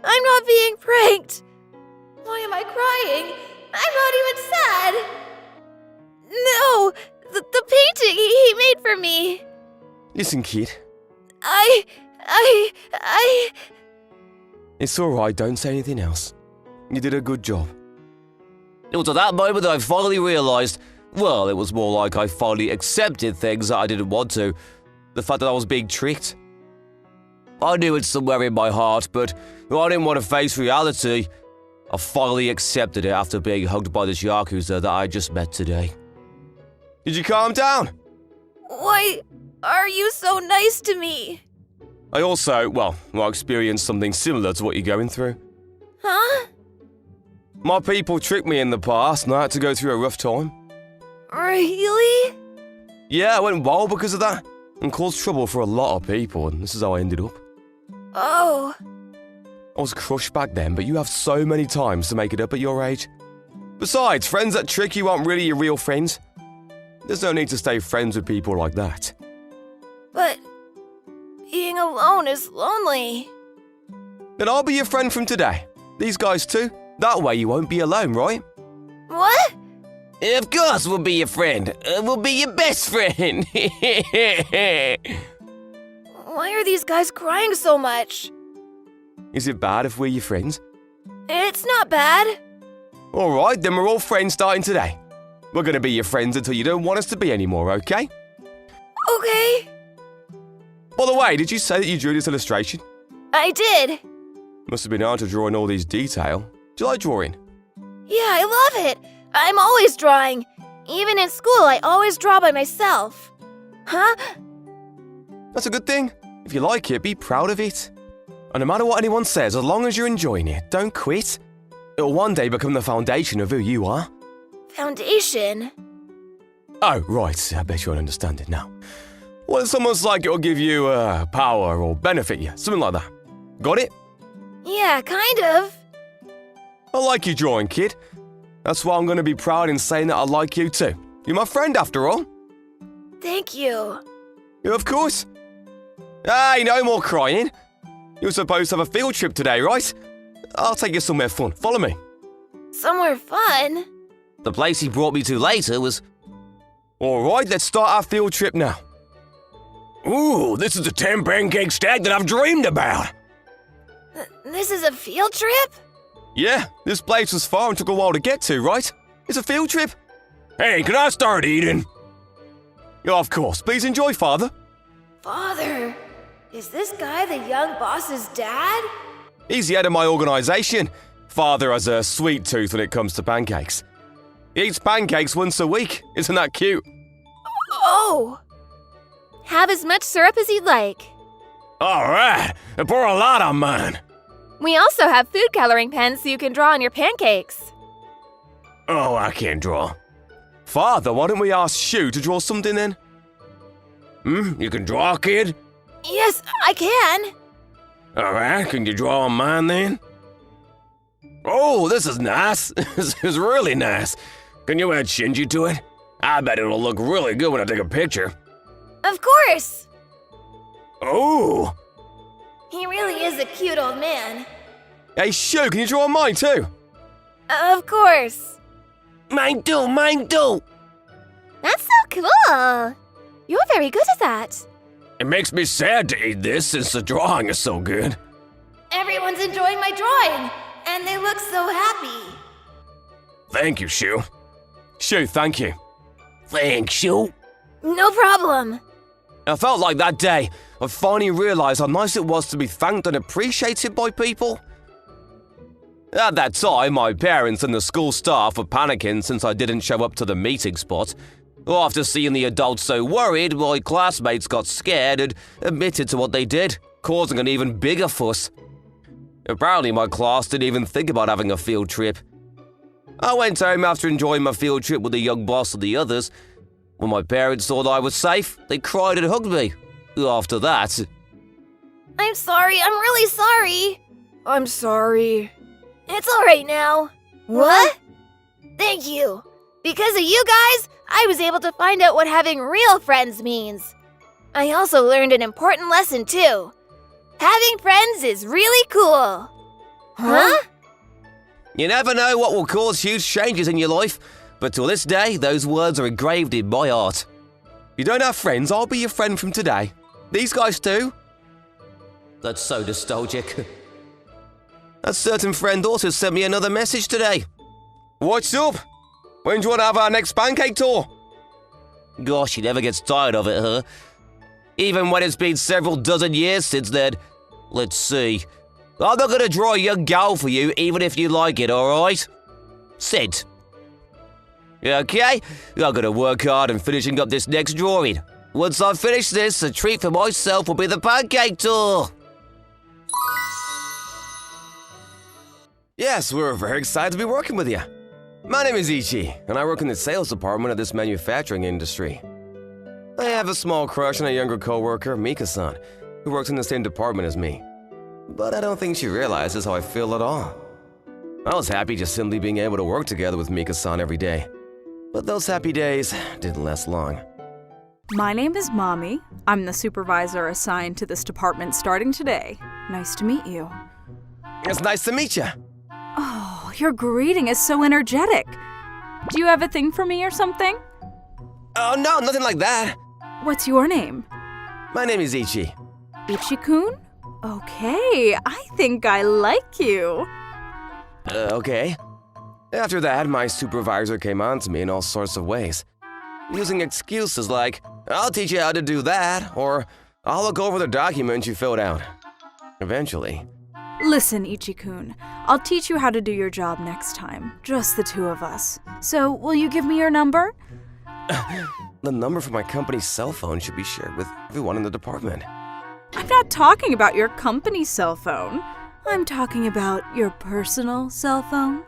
I'm not being pranked. Why am I crying? I'm not even sad. No, the painting he made for me. Listen, kid. I... It's alright, don't say anything else. You did a good job. It was at that moment that I finally realized, well, it was more like I finally accepted things that I didn't want to. The fact that I was being tricked. I knew it somewhere in my heart, but I didn't want to face reality. I finally accepted it after being hugged by this Yakuza that I just met today. Did you calm down? Why are you so nice to me? I also, I experienced something similar to what you're going through. Huh? My people tricked me in the past and I had to go through a rough time. Really? Yeah, I went wild because of that and caused trouble for a lot of people, and this is how I ended up. Oh. I was crushed back then, but you have so many times to make it up at your age. Besides, friends that trick you aren't really your real friends. There's no need to stay friends with people like that. But being alone is lonely. Then I'll be your friend from today. These guys too. That way you won't be alone, right? What? Of course we'll be your friend. We'll be your best friend. Why are these guys crying so much? Is it bad if we're your friends? It's not bad. Alright, then we're all friends starting today. We're gonna be your friends until you don't want us to be anymore, okay? Okay. By the way, did you say that you drew this illustration? I did. Must have been hard to draw in all these detail. Do you like drawing? Yeah, I love it. I'm always drawing. Even in school, I always draw by myself. Huh? That's a good thing. If you like it, be proud of it. And no matter what anyone says, as long as you're enjoying it, don't quit. It'll one day become the foundation of who you are. Foundation? Oh, right. I bet you'll understand it now. Well, it's almost like it'll give you power or benefit you, something like that. Got it? Yeah, kind of. I like you drawing, kid. That's why I'm going to be proud in saying that I like you too. You're my friend after all. Thank you. Yeah, of course. Hey, no more crying. You were supposed to have a field trip today, right? I'll take you somewhere fun. Follow me. Somewhere fun? The place he brought me to later was... Alright, let's start our field trip now. Ooh, this is the 10 pancake stack that I've dreamed about. This is a field trip? Yeah, this place was far and took a while to get to, right? It's a field trip. Hey, can I start eating? Yeah, of course. Please enjoy, Father. Father, is this guy the young boss's dad? He's the head of my organisation. Father has a sweet tooth when it comes to pancakes. He eats pancakes once a week. Isn't that cute? Oh! Have as much syrup as you'd like. All right, pour a lot on mine. We also have food coloring pens so you can draw on your pancakes. Oh, I can't draw. Father, why don't we ask Shu to draw something then? You can draw, kid? Yes, I can. All right, can you draw on mine then? Oh, this is nice. This is really nice. Can you add Shinji to it? I bet it'll look really good when I take a picture. Of course. Oh, He really is a cute old man. Hey, Shu, can you draw on mine too? Of course. mine too, mine too. That's so cool. You're very good at that. It makes me sad to eat this since the drawing is so good. Everyone's enjoying my drawing, and they look so happy. Thank you, Shu. Shu, thank you. Thanks, Shu. No problem. I felt like that day I finally realised how nice it was to be thanked and appreciated by people. At that time, my parents and the school staff were panicking since I didn't show up to the meeting spot. After seeing the adults so worried, my classmates got scared and admitted to what they did, causing an even bigger fuss. Apparently, my class didn't even think about having a field trip. I went home after enjoying my field trip with the young boss and the others. When my parents saw that I was safe, they cried and hugged me. After that... I'm sorry, I'm really sorry. I'm sorry. It's alright now. What? Thank you. Because of you guys, I was able to find out what having real friends means. I also learned an important lesson too. Having friends is really cool. Huh? You never know what will cause huge changes in your life, but till this day, those words are engraved in my heart. If you don't have friends, I'll be your friend from today. These guys too. That's so nostalgic. That certain friend also sent me another message today. What's up? When do you want to have our next pancake tour? Gosh, she never gets tired of it, huh? Even when it's been several dozen years since then. Let's see. I'm not gonna draw a young gal for you, even if you like it, alright? Sid. Okay, I'm gonna work hard on finishing up this next drawing. Once I finish this, a treat for myself will be the pancake tour. Yes, we're very excited to be working with you. My name is Ichi, and I work in the sales department of this manufacturing industry. I have a small crush on a younger coworker, Mika-san, who works in the same department as me. But I don't think she realizes how I feel at all. I was happy just simply being able to work together with Mika-san every day. But those happy days didn't last long. My name is Mommy. I'm the supervisor assigned to this department starting today. Nice to meet you. It's nice to meet you. Oh, your greeting is so energetic. Do you have a thing for me or something? Oh, no, nothing like that. What's your name? My name is Ichi. Ichi-kun? Okay, I think I like you. Okay. After that, my supervisor came on to me in all sorts of ways, using excuses like, I'll teach you how to do that, or I'll look over the document you filled out. Eventually. Listen, Ichi-kun, I'll teach you how to do your job next time, just the two of us. So, will you give me your number? The number for my company's cell phone should be shared with everyone in the department. I'm not talking about your company's cell phone. I'm talking about your personal cell phone.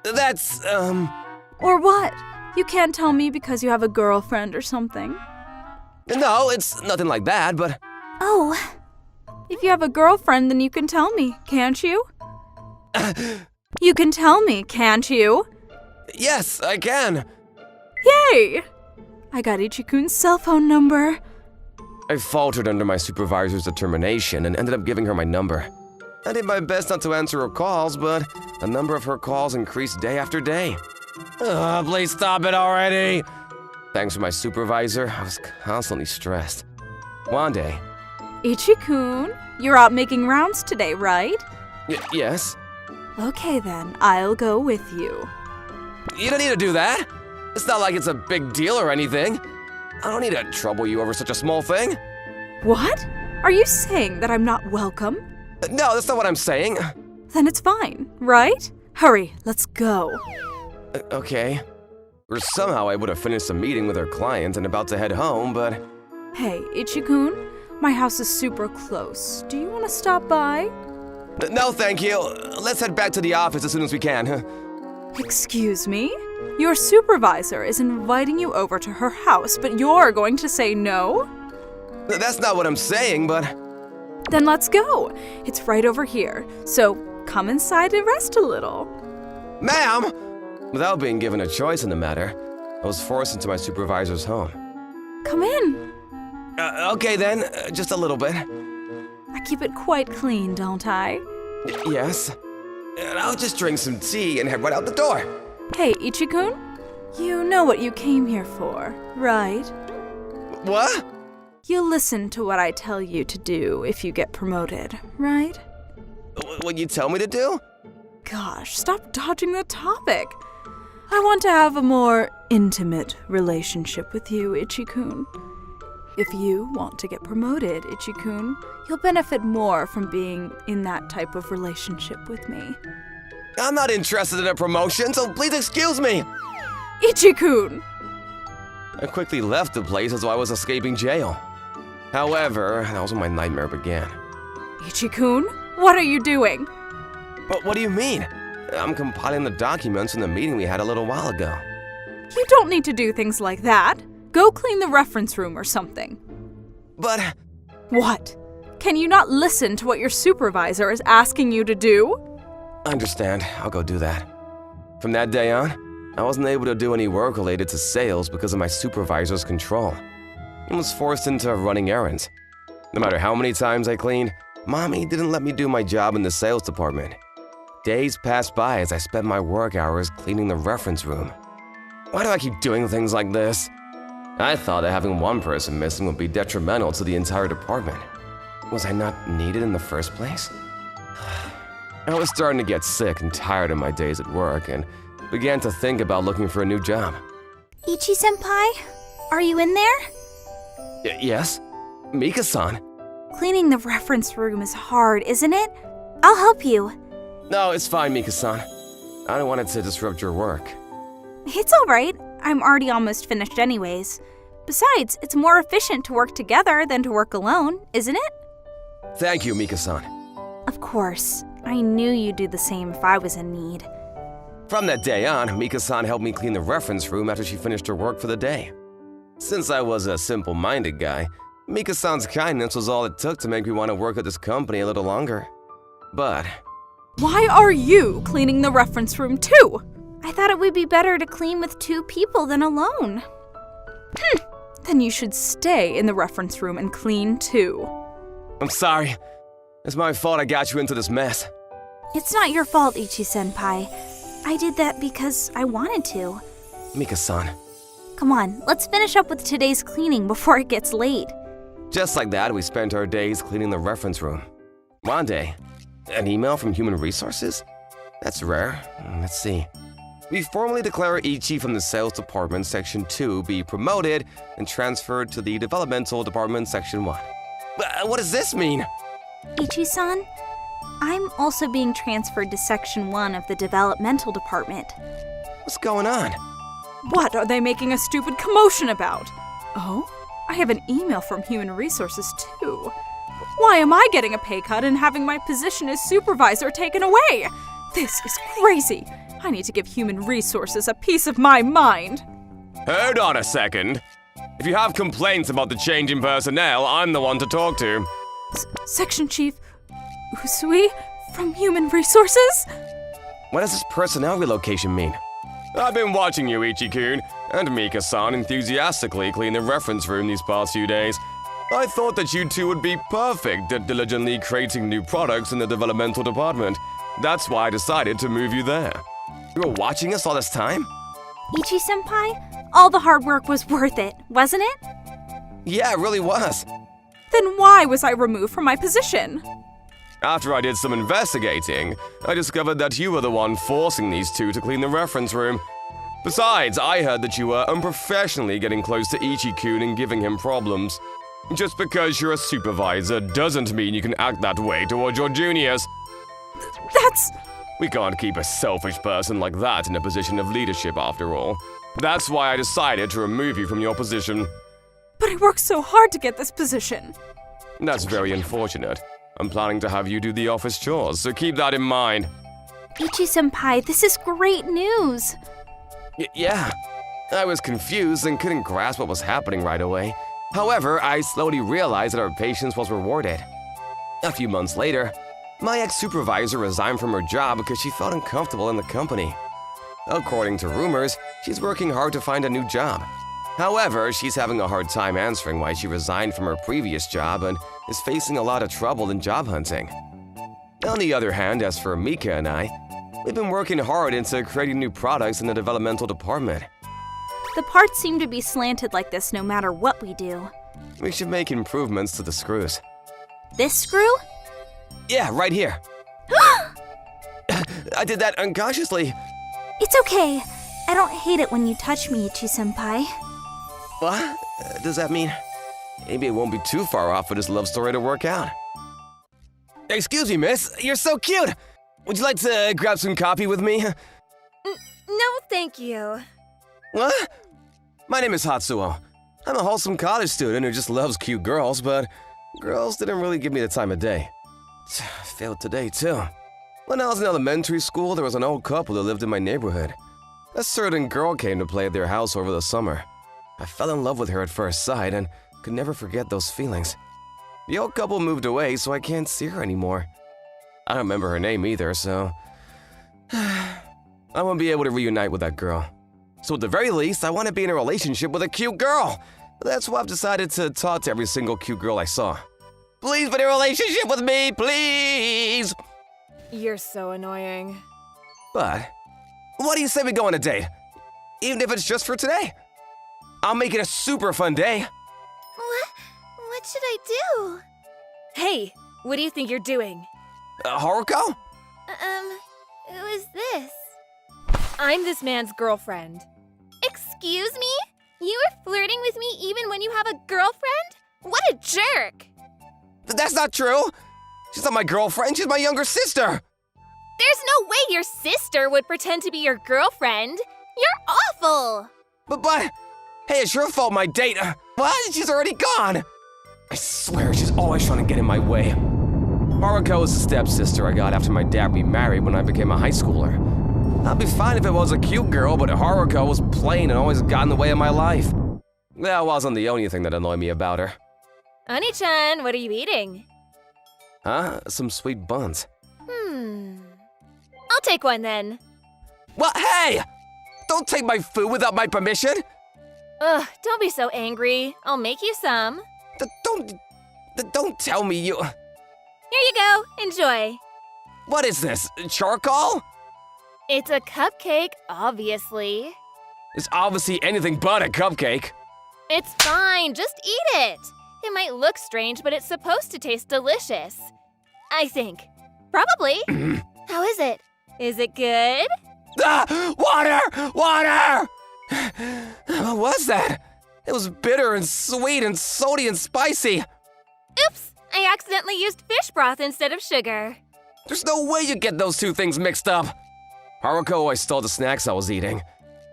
That's, Or what? You can't tell me because you have a girlfriend or something. No, it's nothing like that, but... Oh, If you have a girlfriend, then you can tell me, can't you? You can tell me, can't you? Yes, I can. Yay! I got Ichi-kun's cell phone number. I faltered under my supervisor's determination and ended up giving her my number. I did my best not to answer her calls, but the number of her calls increased day after day. Please stop it already! Thanks to my supervisor, I was constantly stressed. One day... Ichi-kun, you're out making rounds today, right? Yes? Okay then, I'll go with you. You don't need to do that! It's not like it's a big deal or anything. I don't need to trouble you over such a small thing. What? Are you saying that I'm not welcome? No, that's not what I'm saying. Then it's fine, right? Hurry, let's go. Okay. We're somehow able to finish the meeting with our client and about to head home, but... Hey, Ichi-kun, my house is super close. Do you want to stop by? No, thank you. Let's head back to the office as soon as we can. Excuse me? Your supervisor is inviting you over to her house, but you're going to say no? That's not what I'm saying, but... Then let's go. It's right over here. So come inside and rest a little. Ma'am! Without being given a choice in the matter, I was forced into my supervisor's home. Come in. Okay then, just a little bit. I keep it quite clean, don't I? Yes. And I'll just drink some tea and head right out the door. Hey, Ichi-kun, you know what you came here for, right? What? You'll listen to what I tell you to do if you get promoted, right? What you tell me to do? Gosh, stop dodging the topic. I want to have a more intimate relationship with you, Ichi-kun. If you want to get promoted, Ichi-kun, you'll benefit more from being in that type of relationship with me. I'm not interested in a promotion, so please excuse me! Ichi-kun! I quickly left the place as though I was escaping jail. However, that was when my nightmare began. Ichi-kun, what are you doing? But what do you mean? I'm compiling the documents from the meeting we had a little while ago. You don't need to do things like that. Go clean the reference room or something. But... What? Can you not listen to what your supervisor is asking you to do? I understand. I'll go do that. From that day on, I wasn't able to do any work related to sales because of my supervisor's control. I was forced into running errands. No matter how many times I cleaned, Mommy didn't let me do my job in the sales department. Days passed by as I spent my work hours cleaning the reference room. Why do I keep doing things like this? I thought that having one person missing would be detrimental to the entire department. Was I not needed in the first place? I was starting to get sick and tired of my days at work and began to think about looking for a new job. Ichi-senpai, are you in there? Yes? Mika-san? Cleaning the reference room is hard, isn't it? I'll help you. No, it's fine, Mika-san. I don't want it to disrupt your work. It's alright. I'm already almost finished anyways. Besides, it's more efficient to work together than to work alone, isn't it? Thank you, Mika-san. Of course. I knew you'd do the same if I was in need. From that day on, Mika-san helped me clean the reference room after she finished her work for the day. Since I was a simple-minded guy, Mika-san's kindness was all it took to make me want to work at this company a little longer. But... Why are you cleaning the reference room too? I thought it would be better to clean with 2 people than alone. Then you should stay in the reference room and clean too. I'm sorry. It's my fault I got you into this mess. It's not your fault, Ichi-senpai. I did that because I wanted to. Mika-san. Come on, let's finish up with today's cleaning before it gets late. Just like that, we spent our days cleaning the reference room. One day, an email from Human Resources? That's rare. Let's see. We formally declare Ichi from the Sales Department Section 2 be promoted and transferred to the Developmental Department Section 1. What does this mean? Ichi-san, I'm also being transferred to Section 1 of the Developmental Department. What's going on? What are they making a stupid commotion about? Oh, I have an email from Human Resources too. Why am I getting a pay cut and having my position as supervisor taken away? This is crazy. I need to give Human Resources a piece of my mind. Hold on a second. If you have complaints about the change in personnel, I'm the one to talk to. Section Chief Usui from Human Resources? What does this personnel relocation mean? I've been watching you, Ichi-kun, and Mika-san enthusiastically clean the reference room these past few days. I thought that you two would be perfect at diligently creating new products in the developmental department. That's why I decided to move you there. You were watching us all this time? Ichi-senpai, all the hard work was worth it, wasn't it? Yeah, it really was. Then why was I removed from my position? After I did some investigating, I discovered that you were the one forcing these two to clean the reference room. Besides, I heard that you were unprofessionally getting close to Ichi-kun and giving him problems. Just because you're a supervisor doesn't mean you can act that way towards your juniors. That's... We can't keep a selfish person like that in a position of leadership after all. That's why I decided to remove you from your position. But I worked so hard to get this position. That's very unfortunate. I'm planning to have you do the office chores, so keep that in mind. Ichi-senpai, this is great news. Yeah. I was confused and couldn't grasp what was happening right away. However, I slowly realized that our patience was rewarded. A few months later, my ex-supervisor resigned from her job because she felt uncomfortable in the company. According to rumors, she's working hard to find a new job. However, she's having a hard time answering why she resigned from her previous job and is facing a lot of trouble in job hunting. On the other hand, as for Mika and I, we've been working hard into creating new products in the developmental department. The parts seem to be slanted like this no matter what we do. We should make improvements to the screws. This screw? Yeah, right here. I did that unconsciously. It's okay. I don't hate it when you touch me, Ichi-senpai. What? Does that mean maybe it won't be too far off for this love story to work out? Excuse me, miss. You're so cute. Would you like to grab some coffee with me? No, thank you. What? My name is Hatsuo. I'm a wholesome college student who just loves cute girls, but girls didn't really give me the time of day. Failed today, too. When I was in elementary school, there was an old couple that lived in my neighborhood. A certain girl came to play at their house over the summer. I fell in love with her at first sight and could never forget those feelings. The old couple moved away, so I can't see her anymore. I don't remember her name either, so I won't be able to reunite with that girl. So at the very least, I want to be in a relationship with a cute girl. That's why I've decided to talk to every single cute girl I saw. Please be in a relationship with me, please! You're so annoying. But what do you say we go on a date? Even if it's just for today? I'll make it a super fun day. What should I do? Hey, what do you think you're doing? Haruko? Who is this? I'm this man's girlfriend. Excuse me? You were flirting with me even when you have a girlfriend? What a jerk! That's not true. She's not my girlfriend, she's my younger sister. There's no way your sister would pretend to be your girlfriend. You're awful! But, hey, it's your fault my date. What? She's already gone. I swear she's always trying to get in my way. Haruko is the stepsister I got after my dad remarried when I became a high schooler. I'd be fine if it was a cute girl, but Haruko was plain and always got in the way of my life. That wasn't the only thing that annoyed me about her. Ani-chan, what are you eating? Huh? Some sweet buns. I'll take one then. Well, hey! Don't take my food without my permission! Ugh, don't be so angry. I'll make you some. Don't tell me you... Here you go. Enjoy. What is this, charcoal? It's a cupcake, obviously. It's obviously anything but a cupcake. It's fine. Just eat it. It might look strange, but it's supposed to taste delicious. I think. Probably. How is it? Is it good? Ah! Water! Water! What was that? It was bitter and sweet and salty and spicy. Oops! I accidentally used fish broth instead of sugar. There's no way you get those two things mixed up. Haruko always stole the snacks I was eating.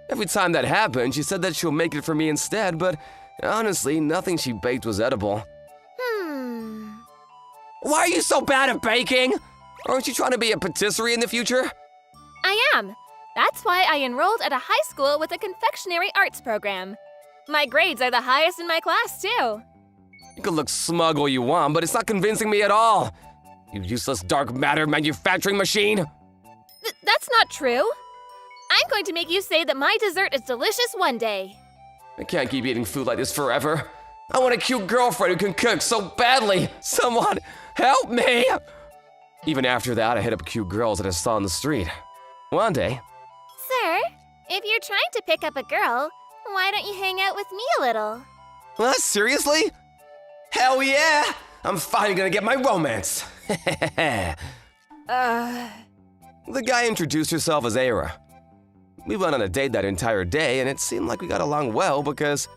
Every time that happened, she said that she'll make it for me instead, but honestly, nothing she baked was edible. Why are you so bad at baking? Aren't you trying to be a patisserie in the future? I am. That's why I enrolled at a high school with a confectionery arts program. My grades are the highest in my class, too. You can look smug all you want, but it's not convincing me at all. You useless dark matter manufacturing machine. That's not true. I'm going to make you say that my dessert is delicious one day. I can't keep eating food like this forever. I want a cute girlfriend who can cook so badly. Someone help me! Even after that, I hit up cute girls that I saw on the street. One day... Sir, if you're trying to pick up a girl, why don't you hang out with me a little? What? Seriously? Hell yeah! I'm finally gonna get my romance. The guy introduced herself as Aira. We went on a date that entire day, and it seemed like we got along well because...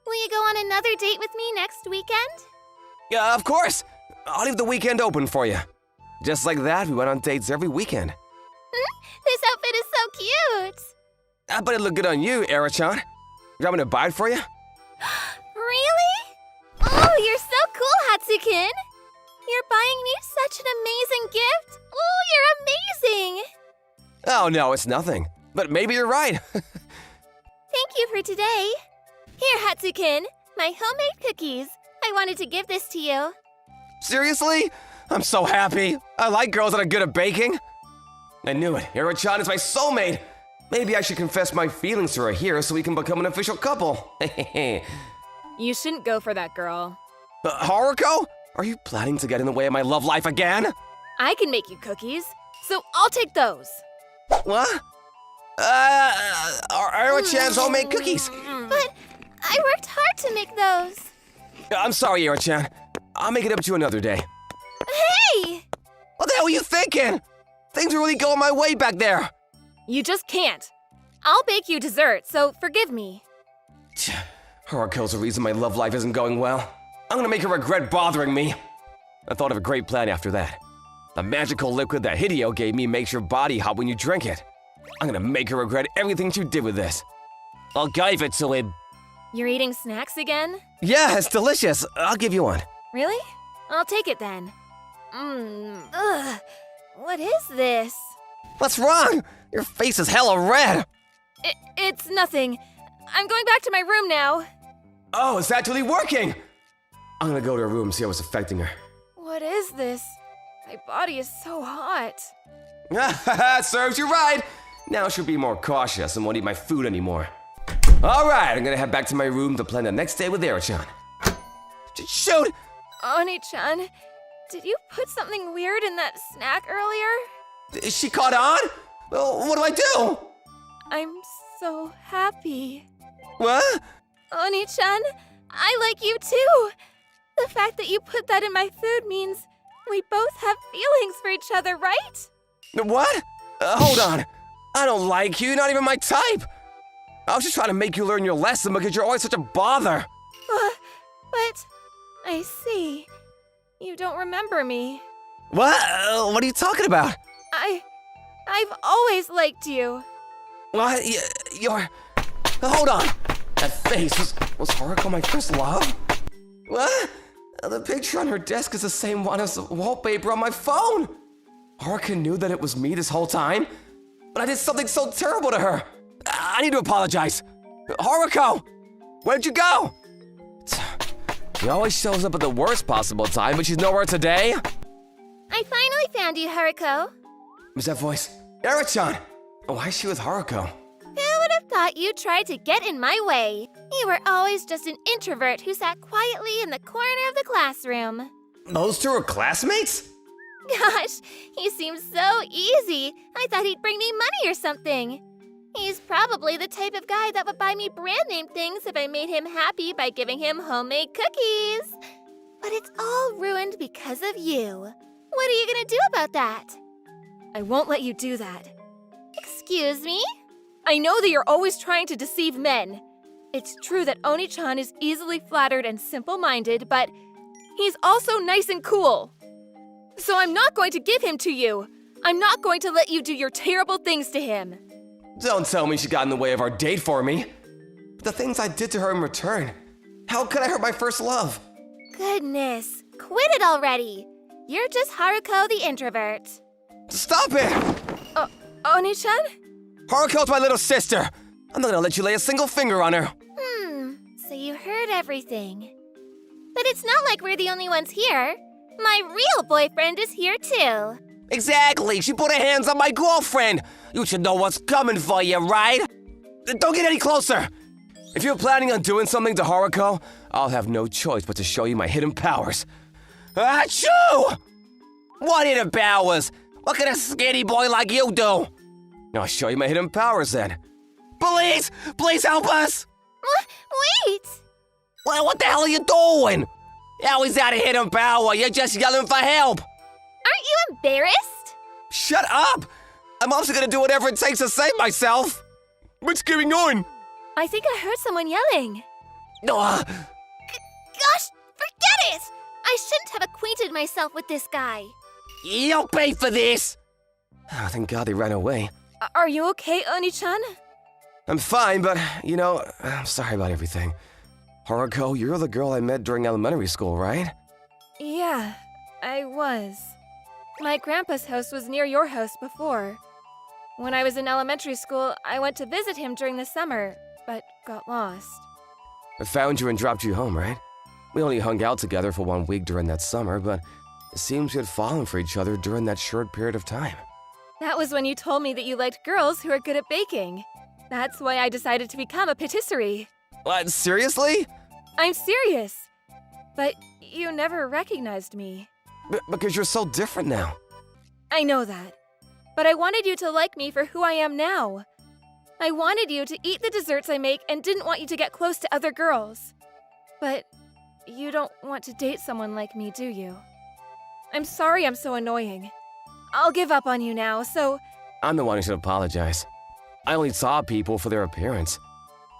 Will you go on another date with me next weekend? Yeah, of course! I'll leave the weekend open for you. Just like that, we went on dates every weekend. This outfit is so cute! But it looked good on you, Aira-chan. You want me to buy it for you? Really? Oh, you're so cool, Hatsukin! You're buying me such an amazing gift! Oh, you're amazing! Oh no, it's nothing. But maybe you're right. Thank you for today. Here, Hatsukin, my homemade cookies. I wanted to give this to you. Seriously? I'm so happy. I like girls that are good at baking. I knew it. Aira-chan is my soulmate. Maybe I should confess my feelings to her here so we can become an official couple. You shouldn't go for that girl. Haruko? Are you planning to get in the way of my love life again? I can make you cookies, so I'll take those. What? Aira-chan's homemade cookies. But I worked hard to make those. I'm sorry, Aira-chan. I'll make it up to you another day. Hey! What the hell are you thinking? Things are really going my way back there. You just can't. I'll bake you dessert, so forgive me. Haruko's the reason my love life isn't going well. I'm gonna make her regret bothering me. I thought of a great plan after that. The magical liquid that Hideo gave me makes your body hot when you drink it. I'm gonna make her regret everything she did with this. I'll give it to him. You're eating snacks again? Yeah, it's delicious. I'll give you one. Really? I'll take it then. Ugh. What is this? What's wrong? Your face is hella red. It's nothing. I'm going back to my room now. Oh, it's actually working. I'm gonna go to her room and see how it's affecting her. What is this? My body is so hot. Serves you right. Now she'll be more cautious and won't eat my food anymore. All right, I'm gonna head back to my room to plan the next day with Aira-chan. Shoot! Oni-chan, did you put something weird in that snack earlier? Is she caught on? Well, what do I do? I'm so happy. What? Oni-chan, I like you too. The fact that you put that in my food means we both have feelings for each other, right? What? Hold on. I don't like you, not even my type. I was just trying to make you learn your lesson because you're always such a bother. But I see. You don't remember me. What? What are you talking about? I've always liked you. What? You're... Hold on. That face, was Haruko my first love? What? The picture on her desk is the same one as the wallpaper on my phone. Haruko knew that it was me this whole time, but I did something so terrible to her. I need to apologize. Haruko, where'd you go? She always shows up at the worst possible time, but she's nowhere today. I finally found you, Haruko. Who's that voice? Aira-chan. Why is she with Haruko? Who would have thought you tried to get in my way. You were always just an introvert who sat quietly in the corner of the classroom. Those two are classmates? Gosh, he seems so easy. I thought he'd bring me money or something. He's probably the type of guy that would buy me brand name things if I made him happy by giving him homemade cookies. But it's all ruined because of you. What are you gonna do about that? I won't let you do that. Excuse me? I know that you're always trying to deceive men. It's true that Oni-chan is easily flattered and simple-minded, but he's also nice and cool. So I'm not going to give him to you. I'm not going to let you do your terrible things to him. Don't tell me she got in the way of our date for me. The things I did to her in return. How could I hurt my first love? Goodness, quit it already. You're just Haruko the introvert. Stop it! Oni-chan? Haruko's my little sister. I'm not gonna let you lay a single finger on her. So you heard everything. But it's not like we're the only ones here. My real boyfriend is here too. Exactly, she put her hands on my girlfriend. You should know what's coming for you, right? Don't get any closer. If you're planning on doing something to Haruko, I'll have no choice but to show you my hidden powers. Achoo! What hidden powers? What can a skinny boy like you do? I'll show you my hidden powers then. Please! Please help us! Wait! What the hell are you doing? How is that a hidden power? You're just yelling for help. Aren't you embarrassed? Shut up! I'm also gonna do whatever it takes to save myself. What's going on? I think I heard someone yelling. Ugh. Gosh, forget it! I shouldn't have acquainted myself with this guy. You'll pay for this! Oh, thank God they ran away. Are you okay, Oni-chan? I'm fine, but, you know, I'm sorry about everything. Haruko, you're the girl I met during elementary school, right? Yeah, I was. My grandpa's house was near your house before. When I was in elementary school, I went to visit him during the summer, but got lost. I found you and dropped you home, right? We only hung out together for 1 week during that summer, but it seems we had fallen for each other during that short period of time. That was when you told me that you liked girls who are good at baking. That's why I decided to become a patisserie. What, seriously? I'm serious. But you never recognized me. Because you're so different now. I know that. But I wanted you to like me for who I am now. I wanted you to eat the desserts I make and didn't want you to get close to other girls. But you don't want to date someone like me, do you? I'm sorry I'm so annoying. I'll give up on you now, so... I'm the one who should apologize. I only saw people for their appearance.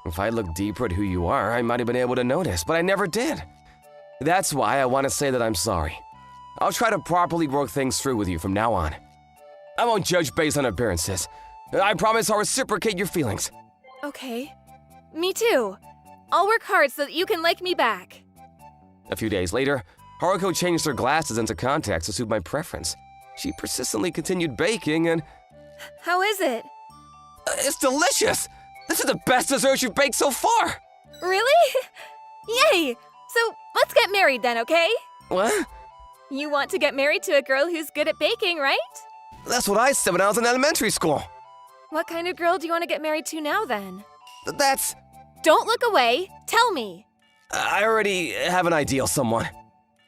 If I looked deeper at who you are, I might have been able to notice, but I never did. That's why I want to say that I'm sorry. I'll try to properly work things through with you from now on. I won't judge based on appearances. I promise I'll reciprocate your feelings. Okay. Me too. I'll work hard so that you can like me back. A few days later, Haruko changed her glasses into contacts to suit my preference. She persistently continued baking and... How is it? It's delicious! This is the best dessert you've baked so far! Really? Yay! So, let's get married then, okay? What? You want to get married to a girl who's good at baking, right? That's what I said when I was in elementary school. What kind of girl do you want to get married to now, then? That's... Don't look away. Tell me. I already have an ideal someone.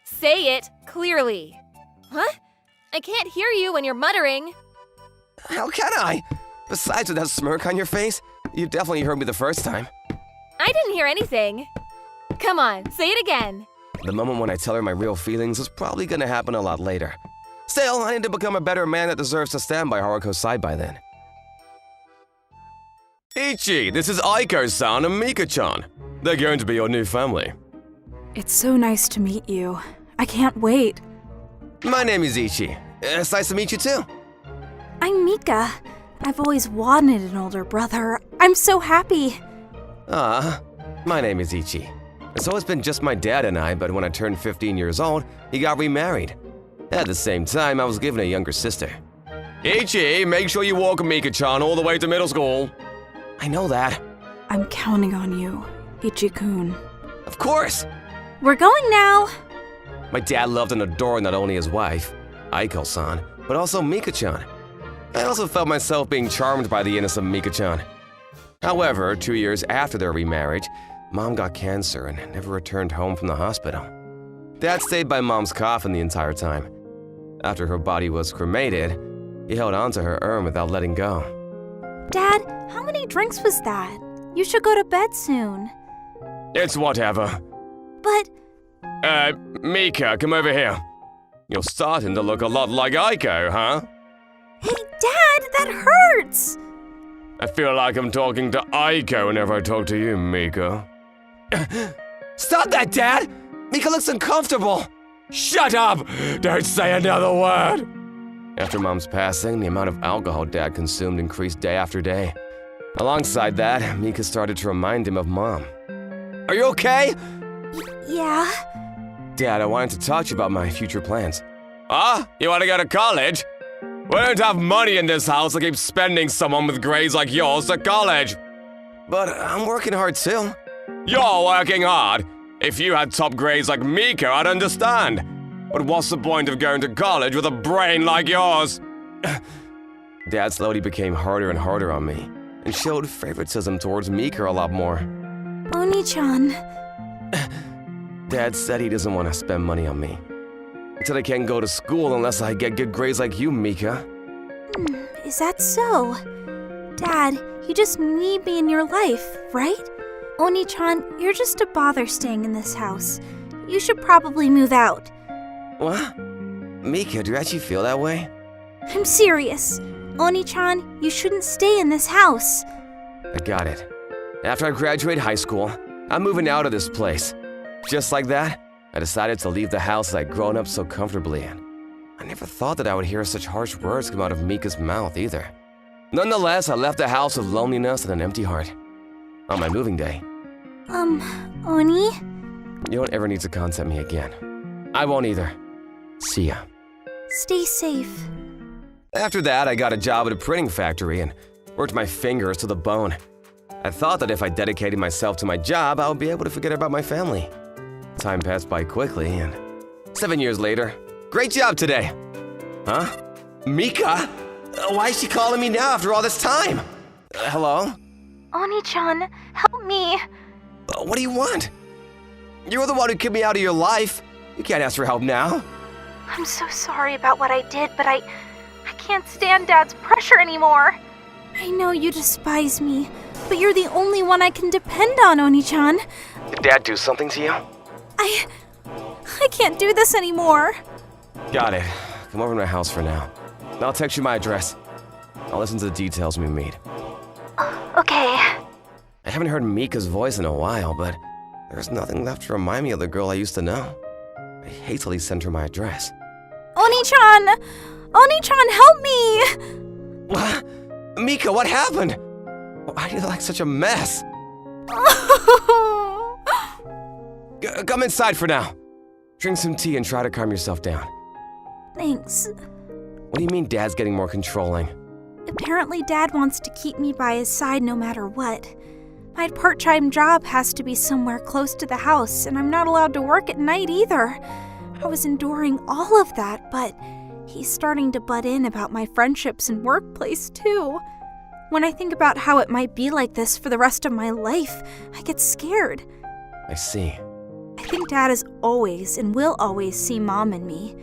Say it clearly. Huh? I can't hear you when you're muttering. How can I? Besides with that smirk on your face, you definitely heard me the first time. I didn't hear anything. Come on, say it again. The moment when I tell her my real feelings is probably gonna happen a lot later. Still, I need to become a better man that deserves to stand by Haruko's side by then. Ichi, this is Aiko-san and Mika-chan. They're going to be your new family. It's so nice to meet you. I can't wait. My name is Ichi. It's nice to meet you too. I'm Mika. I've always wanted an older brother. I'm so happy. My name is Ichi. It's always been just my dad and I, but when I turned 15 years old, he got remarried. At the same time, I was given a younger sister. Ichi, make sure you walk Mika-chan all the way to middle school. I know that. I'm counting on you, Ichi-kun. Of course! We're going now. My dad loved and adored not only his wife, Aiko-san, but also Mika-chan. I also felt myself being charmed by the innocent Mika-chan. However, 2 years after their remarriage, Mom got cancer and never returned home from the hospital. Dad stayed by Mom's coffin the entire time. After her body was cremated, he held on to her urn without letting go. Dad, how many drinks was that? You should go to bed soon. It's whatever. But Mika, come over here. You're starting to look a lot like Aiko, huh? hey, Dad, that hurts! I feel like I'm talking to Aiko whenever I talk to you, Mika. Stop that, Dad! Mika looks uncomfortable! Shut up! Don't say another word! After Mom's passing, the amount of alcohol Dad consumed increased day after day. Alongside that, Mika started to remind him of Mom. Are you okay? Yeah? Dad, I wanted to talk to you about my future plans. Huh? You want to go to college? We don't have money in this house to keep spending someone with grades like yours to college. But I'm working hard too. You're working hard. If you had top grades like Mika, I'd understand. But what's the point of going to college with a brain like yours? Dad slowly became harder and harder on me, and showed favoritism towards Mika a lot more. Oni-chan. Dad said he doesn't want to spend money on me. He said I can't go to school unless I get good grades like you, Mika. Is that so? Dad, you just need me in your life, right? Oni-chan, you're just a bother staying in this house. You should probably move out. What? Mika, do you actually feel that way? I'm serious. Oni-chan, you shouldn't stay in this house. I got it. After I graduate high school, I'm moving out of this place. Just like that, I decided to leave the house that I'd grown up so comfortably in. I never thought that I would hear such harsh words come out of Mika's mouth either. Nonetheless, I left the house with loneliness and an empty heart. On my moving day. Oni? You don't ever need to contact me again. I won't either. See ya. Stay safe. After that, I got a job at a printing factory and worked my fingers to the bone. I thought that if I dedicated myself to my job, I would be able to forget about my family. Time passed by quickly, and 7 years later, great job today. Huh? Mika? Why is she calling me now after all this time? Hello? Oni-chan, help me. What do you want? You're the one who kicked me out of your life. You can't ask for help now. I'm so sorry about what I did, but I can't stand Dad's pressure anymore. I know you despise me, but you're the only one I can depend on, Oni-chan. Did Dad do something to you? I can't do this anymore. Got it. Come over to my house for now. I'll text you my address. I'll listen to the details when we meet. Okay. I haven't heard Mika's voice in a while, but there's nothing left to remind me of the girl I used to know. I hastily sent her my address. Oni-chan! Oni-chan, help me! What? Mika, what happened? Why do you look like such a mess? Come inside for now. Drink some tea and try to calm yourself down. Thanks. What do you mean Dad's getting more controlling? Apparently Dad wants to keep me by his side no matter what. My part-time job has to be somewhere close to the house, and I'm not allowed to work at night either. I was enduring all of that, but he's starting to butt in about my friendships and workplace too. When I think about how it might be like this for the rest of my life, I get scared. I see. I think Dad is always and will always see Mom in me.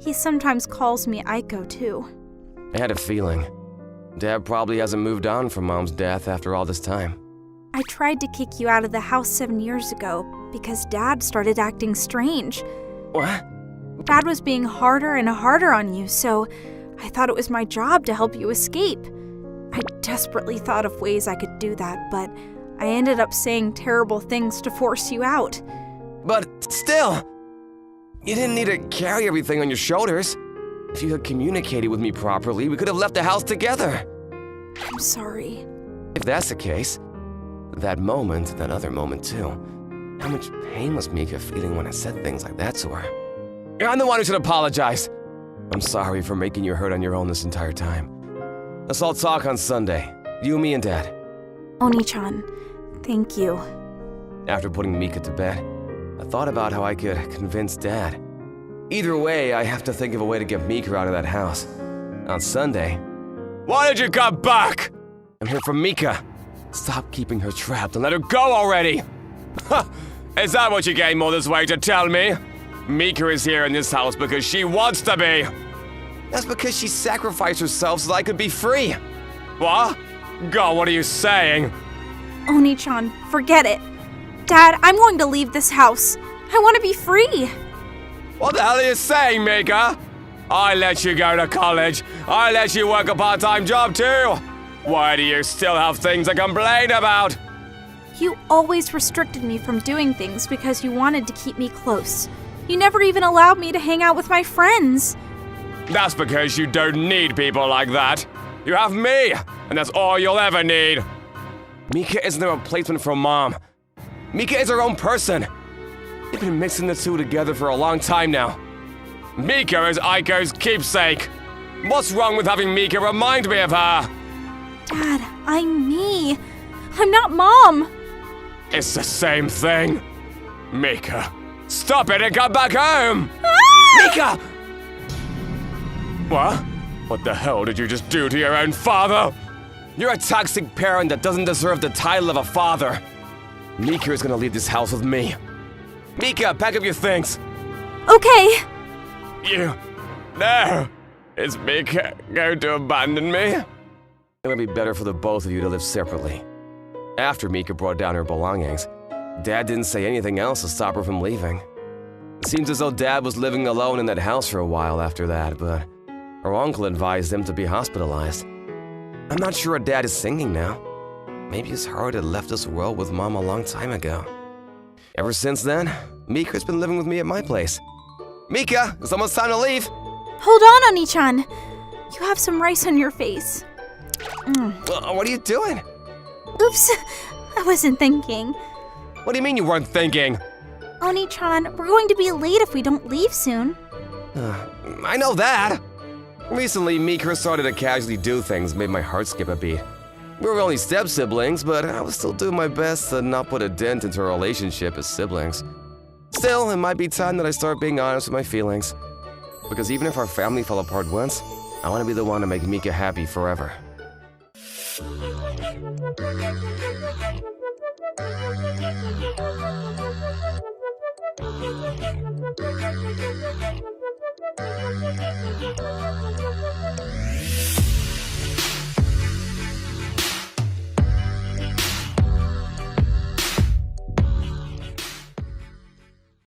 He sometimes calls me Aiko too. I had a feeling. Dad probably hasn't moved on from Mom's death after all this time. I tried to kick you out of the house 7 years ago because Dad started acting strange. What? Dad was being harder and harder on you, so I thought it was my job to help you escape. I desperately thought of ways I could do that, but I ended up saying terrible things to force you out. But still, you didn't need to carry everything on your shoulders. If you had communicated with me properly, we could have left the house together. I'm sorry. If that's the case, that moment, that other moment too, how much pain was Mika feeling when I said things like that to her? I'm the one who should apologize. I'm sorry for making you hurt on your own this entire time. Let's all talk on Sunday, you, me, and Dad. Oni-chan, thank you. After putting Mika to bed, I thought about how I could convince Dad. Either way, I have to think of a way to get Mika out of that house. On Sunday... Why did you come back? I'm here for Mika. Stop keeping her trapped and let her go already! Is that what you came all this way to tell me? Mika is here in this house because she wants to be. That's because she sacrificed herself so that I could be free. What? God, what are you saying? Oni-chan, forget it. Dad, I'm going to leave this house. I want to be free. What the hell are you saying, Mika? I let you go to college. I let you work a part-time job too. Why do you still have things to complain about? You always restricted me from doing things because you wanted to keep me close. You never even allowed me to hang out with my friends. That's because you don't need people like that. You have me, and that's all you'll ever need. Mika isn't a replacement for Mom. Mika is her own person. You've been mixing the two together for a long time now. Mika is Aiko's keepsake. What's wrong with having Mika remind me of her? Dad, I'm me. I'm not Mom. It's the same thing. Mika, stop it and come back home! Mika! What? What the hell did you just do to your own father? You're a toxic parent that doesn't deserve the title of a father. Mika is gonna leave this house with me. Mika, pack up your things. Okay. No! Is Mika going to abandon me? It'll be better for the both of you to live separately. After Mika brought down her belongings, Dad didn't say anything else to stop her from leaving. It seems as though Dad was living alone in that house for a while after that, but her uncle advised him to be hospitalized. I'm not sure what Dad is thinking now. Maybe his heart had left this world with Mom a long time ago. Ever since then, Mika's been living with me at my place. Mika, it's almost time to leave. Hold on, Oni-chan. You have some rice on your face. What are you doing? Oops, I wasn't thinking. What do you mean you weren't thinking? Oni-chan, we're going to be late if we don't leave soon. I know that. Recently, Mika started to casually do things that made my heart skip a beat. We were only step-siblings, but I was still doing my best to not put a dent into our relationship as siblings. Still, it might be time that I start being honest with my feelings. Because even if our family fell apart once, I want to be the one to make Mika happy forever.